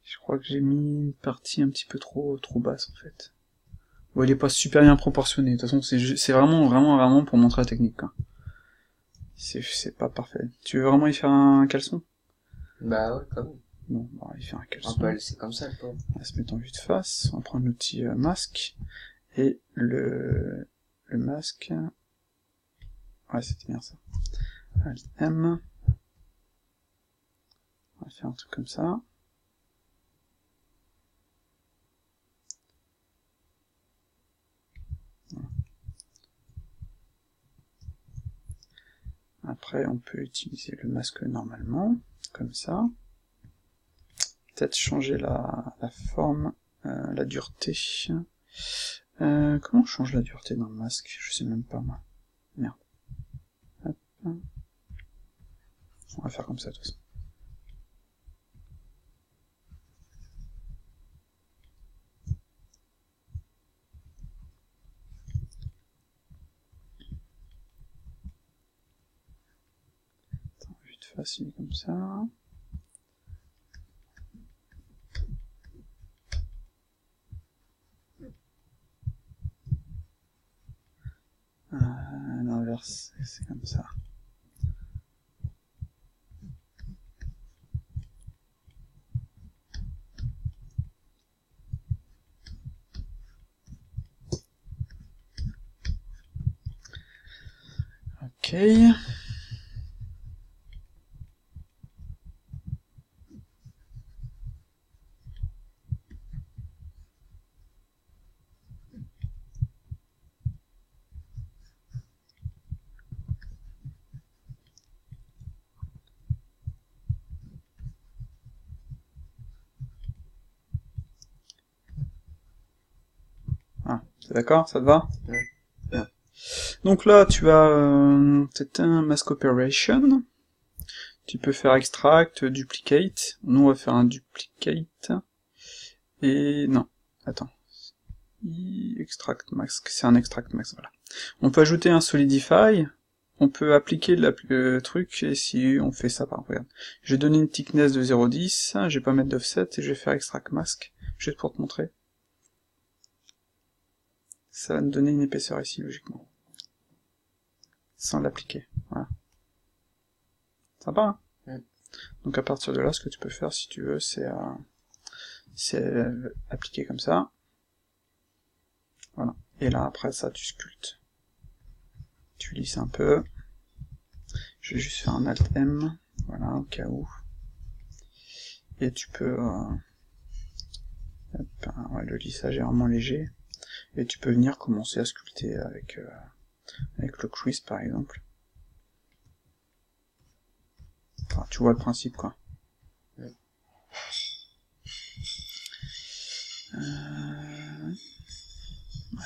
Je crois que j'ai mis une partie un petit peu trop basse en fait. Bon, il est pas super bien proportionné. De toute façon, c'est vraiment pour montrer la technique, quoi. C'est pas parfait. Tu veux vraiment y faire un caleçon? Bah ouais, quand même. Bon, on va y faire un caleçon. On peut le laisser comme ça, le pauvre. On va se mettre en vue de face. On va prendre l'outil masque. Et le masque... Ouais, c'était bien ça. Alt M. On va faire un truc comme ça. Voilà. Après, on peut utiliser le masque normalement, comme ça. Peut-être changer la forme, la dureté. Comment on change la dureté dans le masque? Je sais même pas, moi. Merde. Hop. On va faire comme ça, de toute façon. Attends, vue de face, il est comme ça. L'inverse, c'est comme ça. Ok. Ah, t'es d'accord? Ça te va? Ouais. Bien. Donc là, tu as c'est un mask operation. Tu peux faire extract, duplicate. Nous, on va faire un duplicate. Et non, attends. Extract mask, c'est un extract mask, voilà. On peut ajouter un solidify. on peut appliquer le truc, et si on fait ça par exemple, regarde. Je vais donner une thickness de 0,10, je vais pas mettre d'offset, et je vais faire extract mask, juste pour te montrer. Ça va me donner une épaisseur ici, logiquement. Sans l'appliquer, voilà. Sympa, hein? Donc à partir de là, ce que tu peux faire, si tu veux, c'est appliquer comme ça. Voilà. Et là, après ça, tu sculptes. Tu lisses un peu. Je vais juste faire un Alt-M, voilà, au cas où. Et tu peux... ouais, le lissage est vraiment léger. Et tu peux venir commencer à sculpter avec le crease, par exemple. Enfin, tu vois le principe, quoi. Ouais,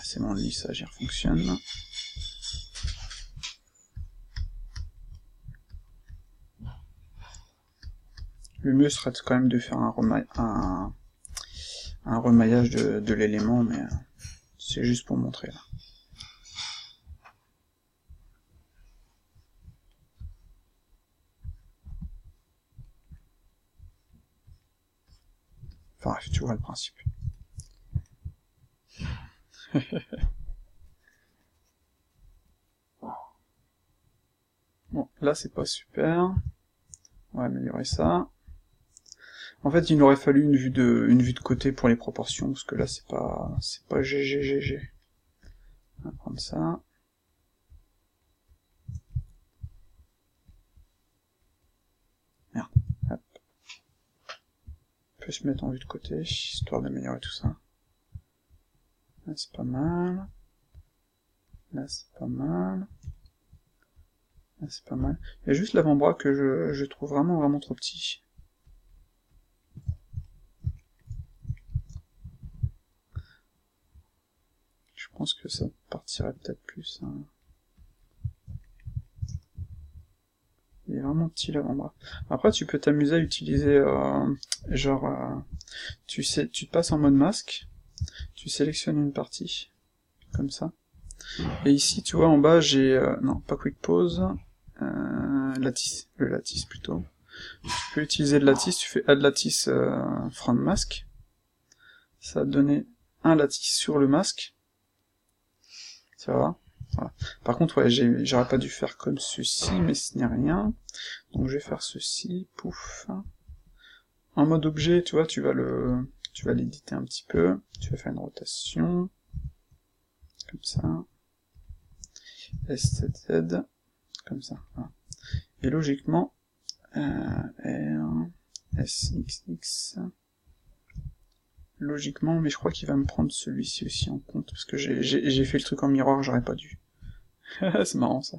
c'est bon, le lissage, il fonctionne. Le mieux serait quand même de faire un remaillage de l'élément, mais c'est juste pour montrer, là. Enfin bref, tu vois le principe. Bon, là c'est pas super. On va améliorer ça. En fait, il nous aurait fallu une vue de côté pour les proportions, parce que là c'est pas GGGG. On va prendre ça. Merde. Hop. On peut se mettre en vue de côté, histoire d'améliorer tout ça. Là c'est pas mal. Là c'est pas mal. Là c'est pas mal. Il y a juste l'avant-bras que je trouve vraiment trop petit. Je pense que ça partirait peut-être plus. Hein. Il est vraiment petit l'avant-bras. Après tu peux t'amuser à utiliser tu te passes en mode masque, tu sélectionnes une partie, comme ça. Et ici tu vois en bas j'ai non pas quick pose, lattice, le lattice plutôt. Tu peux utiliser le lattice, tu fais add lattice from mask. Ça va te donner un lattice sur le masque. Ça va. Voilà. Par contre, ouais, j'aurais pas dû faire comme ceci, mais ce n'est rien. Donc je vais faire ceci, pouf. En mode objet, tu vois, tu vas l'éditer un petit peu. Tu vas faire une rotation. Comme ça. SZZ. Comme ça. Voilà. Et logiquement, R, SXX. Logiquement, mais je crois qu'il va me prendre celui-ci aussi en compte, parce que j'ai fait le truc en miroir, j'aurais pas dû. C'est marrant ça.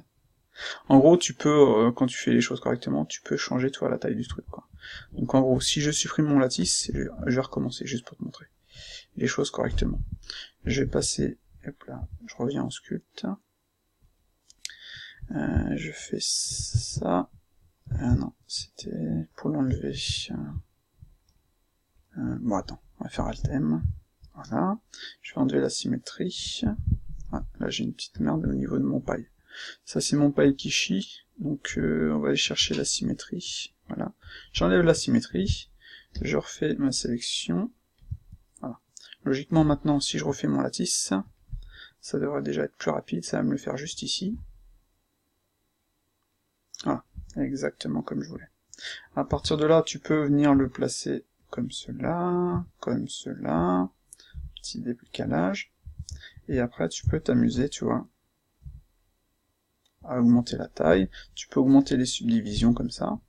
En gros, tu peux, quand tu fais les choses correctement, tu peux changer, toi, la taille du truc, quoi. Donc en gros, si je supprime mon lattice, je vais recommencer, juste pour te montrer les choses correctement. Je vais passer, hop là, je reviens en sculpt. Je fais ça. Non, c'était pour l'enlever. Bon, attends, on va faire Alt-M. Voilà. Je vais enlever la symétrie. Ah, là, j'ai une petite merde au niveau de mon paille. Ça, c'est mon paille qui chie. Donc, on va aller chercher la symétrie. Voilà. J'enlève la symétrie. Je refais ma sélection. Voilà. Logiquement, maintenant, si je refais mon lattice, ça devrait déjà être plus rapide. Ça va me le faire juste ici. Voilà. Exactement comme je voulais. À partir de là, tu peux venir le placer comme cela, petit décalage, et après tu peux t'amuser, tu vois, à augmenter la taille, tu peux augmenter les subdivisions comme ça,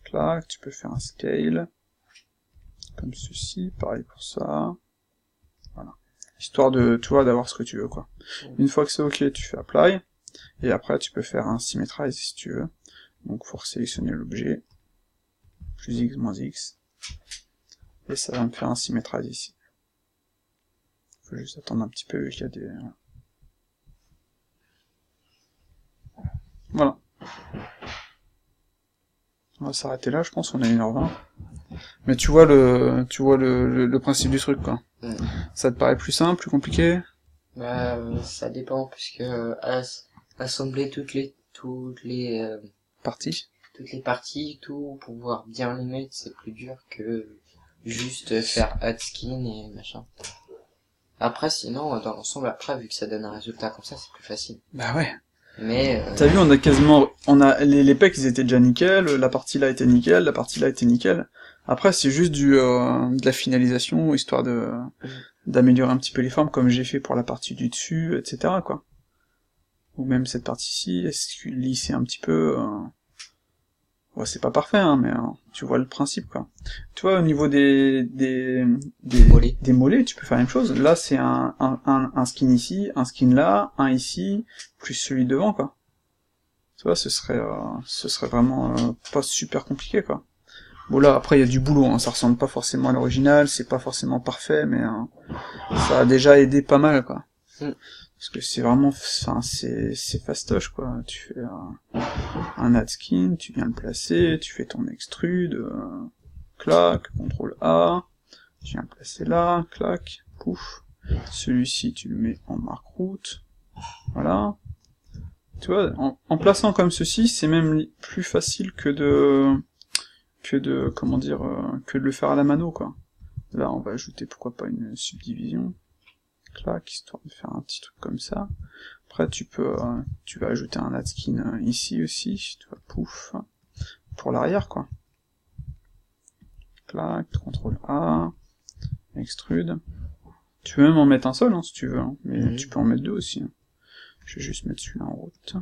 clac, tu peux faire un scale, comme ceci, pareil pour ça, voilà, histoire de, tu vois, d'avoir ce que tu veux, quoi. Une fois que c'est ok, tu fais apply, et après tu peux faire un symmetrize si tu veux, donc faut sélectionner l'objet, plus x moins x, et ça va me faire un symmetrize ici. Faut juste attendre un petit peu vu qu'il y a des... Voilà. On va s'arrêter là, je pense, on a 1h20. Mais tu vois le principe du truc, quoi. Ça te paraît plus simple, plus compliqué? Ça dépend, puisque assembler toutes les Partie. toutes les parties, tout, pour pouvoir bien les mettre, c'est plus dur que juste faire add skin et machin. Après, sinon, dans l'ensemble, après, vu que ça donne un résultat comme ça, c'est plus facile. Bah ouais. Mais, T'as vu, les pecs, ils étaient déjà nickel, la partie là était nickel, la partie là était nickel. Après, c'est juste de la finalisation, histoire d'améliorer un petit peu les formes, comme j'ai fait pour la partie du dessus, etc., quoi. Ou même cette partie-ci, lisser un petit peu, ouais, c'est pas parfait, hein, mais tu vois le principe, quoi. Tu vois, au niveau des mollets, tu peux faire la même chose. Là, c'est un skin ici, un skin là, un ici, plus celui devant, quoi. Tu vois, ce serait vraiment pas super compliqué, quoi. Bon, là, après, il y a du boulot, hein, ça ressemble pas forcément à l'original, c'est pas forcément parfait, mais ça a déjà aidé pas mal, quoi. Parce que c'est vraiment, enfin, c'est fastoche, quoi. Tu fais un add skin, tu viens le placer, tu fais ton extrude, clac, CTRL A, tu viens le placer là, clac, pouf. Celui-ci, tu le mets en marque route, voilà. Tu vois, en plaçant comme ceci, c'est même plus facile que de le faire à la mano, quoi. Là, on va ajouter, pourquoi pas, une subdivision. Clac, histoire de faire un petit truc comme ça. Après, tu vas ajouter un add skin ici aussi, tu vois, pouf, pour l'arrière, quoi. Clac, CTRL A, extrude. Tu peux même en mettre un seul, hein, si tu veux, hein, mais tu peux en mettre deux aussi. Hein. Je vais juste mettre celui-là en route.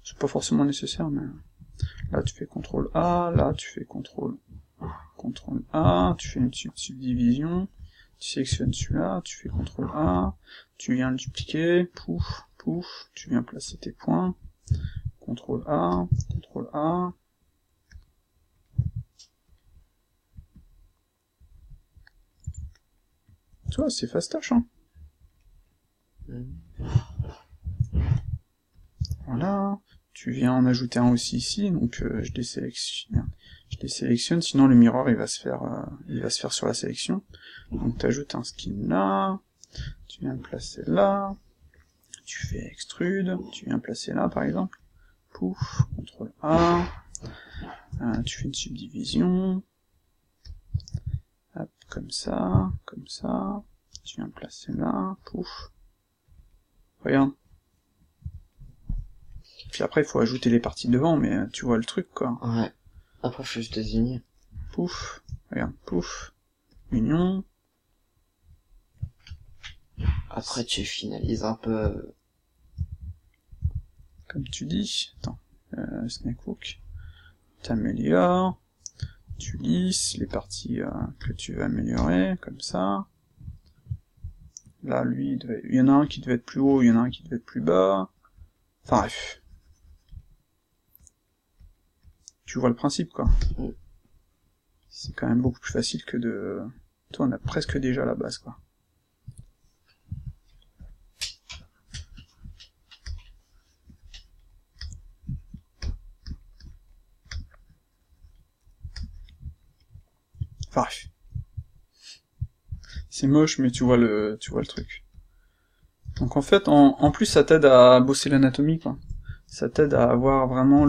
C'est pas forcément nécessaire, mais... Là, tu fais CTRL A, là, tu fais CTRL A, tu fais une subdivision, tu sélectionnes celui-là, tu fais CTRL A, tu viens le dupliquer, pouf, pouf, tu viens placer tes points, CTRL A, CTRL A. Tu vois, c'est fastoche, hein. Voilà. Tu viens en ajouter un aussi ici, donc je désélectionne, sinon le mirror il va se faire sur la sélection. Donc tu ajoutes un skin là, tu viens le placer là, tu fais extrude, tu viens placer là par exemple, pouf, CTRL A, tu fais une subdivision, hop, comme ça, tu viens placer là, pouf, regarde. Puis après, il faut ajouter les parties devant, mais tu vois le truc, quoi. Ouais. Après, faut juste désigner. Pouf. Regarde, pouf. Union. Après, tu finalises un peu. Comme tu dis. Attends. Snakehook. T'améliores. Tu lisses les parties que tu veux améliorer, comme ça. Là, lui, il y en a un qui devait être plus haut, il y en a un qui devait être plus bas. Enfin, bref. Tu vois le principe, quoi. C'est quand même beaucoup plus facile que de... Toi, on a presque déjà la base, quoi. Enfin, bref. C'est moche, mais tu vois le truc. Donc en fait, en plus, ça t'aide à bosser l'anatomie, quoi. Ça t'aide à avoir vraiment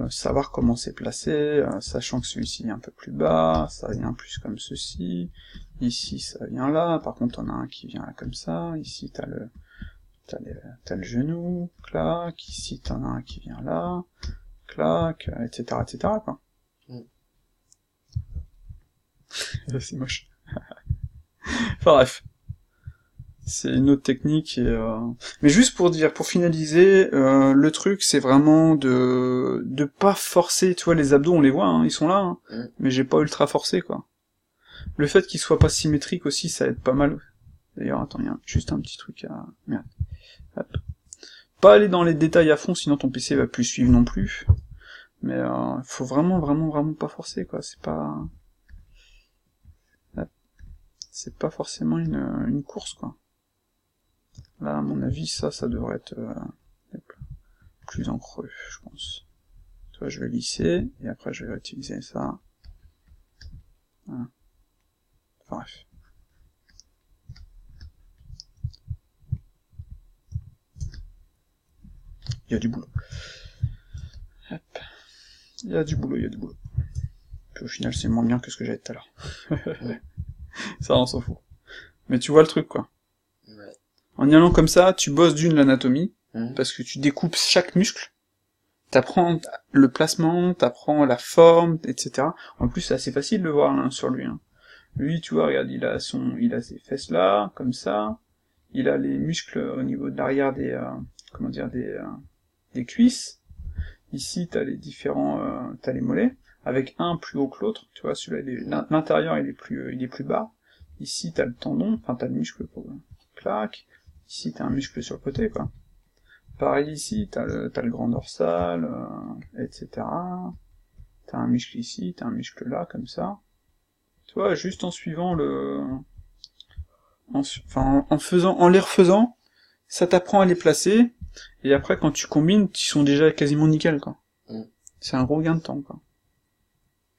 savoir comment c'est placé, sachant que celui-ci est un peu plus bas, ça vient plus comme ceci, ici ça vient là, par contre on a un qui vient là comme ça, ici t'as le genou, clac, ici t'en as un qui vient là, clac, etc., quoi. C'est moche. Enfin bref. C'est une autre technique mais juste pour finaliser, le truc c'est vraiment de pas forcer, tu vois, les abdos on les voit, hein, ils sont là, hein, mais j'ai pas ultra forcé, quoi. Le fait qu'ils soient pas symétriques aussi, ça aide pas mal. D'ailleurs, attends, il y a juste un petit truc à... Merde. Hop. Pas aller dans les détails à fond, sinon ton PC va plus suivre non plus. Mais faut vraiment pas forcer, quoi. C'est pas... C'est pas forcément une course, quoi. Là, à mon avis, ça devrait être plus en creux, je pense. Tu vois, je vais lisser, et après je vais utiliser ça. Voilà. Enfin bref. il y a du boulot. Hop. Il y a du boulot. Puis au final, c'est moins bien que ce que j'avais tout à l'heure. Ça, on s'en fout. Mais tu vois le truc, quoi. Ouais. En y allant comme ça, tu bosses d'une l'anatomie, parce que tu découpes chaque muscle, t'apprends le placement, t'apprends la forme, etc. En plus, c'est assez facile de voir hein, sur lui. Hein. Lui, tu vois, regarde, il a ses fesses là, comme ça. Il a les muscles au niveau de l'arrière des cuisses. Ici, t'as les différents, t'as les mollets, avec un plus haut que l'autre. Tu vois, celui-là, l'intérieur, il est plus bas. Ici, t'as le tendon, enfin, t'as le muscle pour claque. Ici, t'as un muscle sur le côté, quoi. Pareil ici, t'as le grand dorsal, etc. T'as un muscle ici, t'as un muscle là, comme ça. Tu vois, juste en suivant en les refaisant, ça t'apprend à les placer, et après, quand tu combines, ils sont déjà quasiment nickel, quoi. C'est un gros gain de temps, quoi.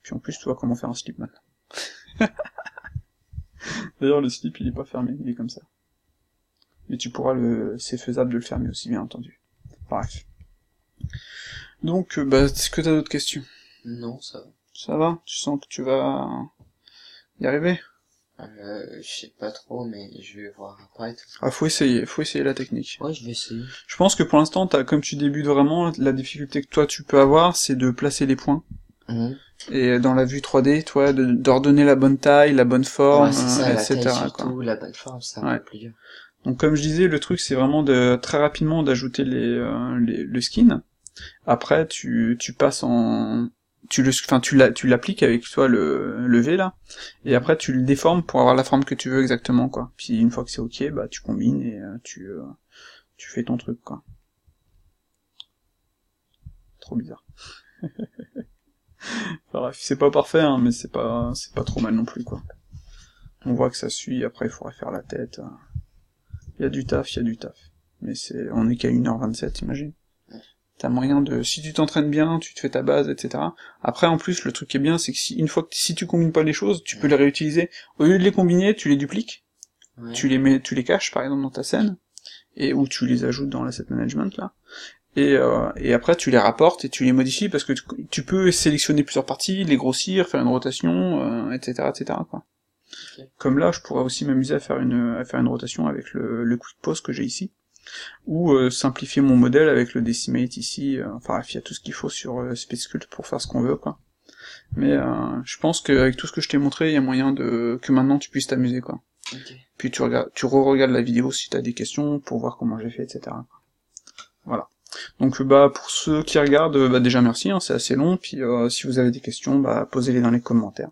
Puis en plus, tu vois comment faire un slip maintenant. D'ailleurs, le slip, il est pas fermé, il est comme ça. Mais tu pourras c'est faisable de le fermer aussi, bien entendu. Bref. Donc, est-ce que t'as d'autres questions? Non, ça va. Ça va? Tu sens que tu vas y arriver? Je sais pas trop, mais je vais voir après. Ah, faut essayer la technique. Ouais, je vais essayer. Je pense que pour l'instant, comme tu débutes vraiment, la difficulté que toi tu peux avoir, c'est de placer les points. Et dans la vue 3D, toi, d'ordonner la bonne taille, la bonne forme, ça, etc. la taille surtout, la bonne forme, c'est un peu plus dur. Donc comme je disais, le truc c'est vraiment très rapidement d'ajouter le skin. Après tu passes tu l'appliques avec toi le V là, et après tu le déformes pour avoir la forme que tu veux exactement quoi. Puis une fois que c'est ok, bah tu combines et tu fais ton truc quoi. Trop bizarre. Bref, c'est pas parfait hein, mais c'est pas trop mal non plus quoi. On voit que ça suit, après il faudrait faire la tête. Il y a du taf. Mais on est qu'à 1h27, imagine. T'as moyen si tu t'entraînes bien, tu te fais ta base, etc. Après, en plus, le truc qui est bien, c'est que si tu combines pas les choses, tu peux les réutiliser. Au lieu de les combiner, tu les dupliques. Ouais. Tu les caches, par exemple, dans ta scène. Ou tu les ajoutes dans l'asset management, là. Et après, tu les rapportes et tu les modifies parce que tu peux sélectionner plusieurs parties, les grossir, faire une rotation, etc., quoi. Okay. Comme là, je pourrais aussi m'amuser à faire une rotation avec le quick pose que j'ai ici, ou simplifier mon modèle avec le decimate ici, il y a tout ce qu'il faut sur Speedsculpt pour faire ce qu'on veut, quoi. Mais je pense qu'avec tout ce que je t'ai montré, il y a moyen que maintenant tu puisses t'amuser, quoi. Okay. Puis tu re-regardes la vidéo si t'as des questions pour voir comment j'ai fait, etc. Voilà. Donc pour ceux qui regardent, déjà merci, hein, c'est assez long, puis si vous avez des questions, posez-les dans les commentaires.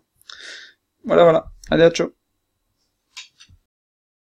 Voilà. Allez, à ciao.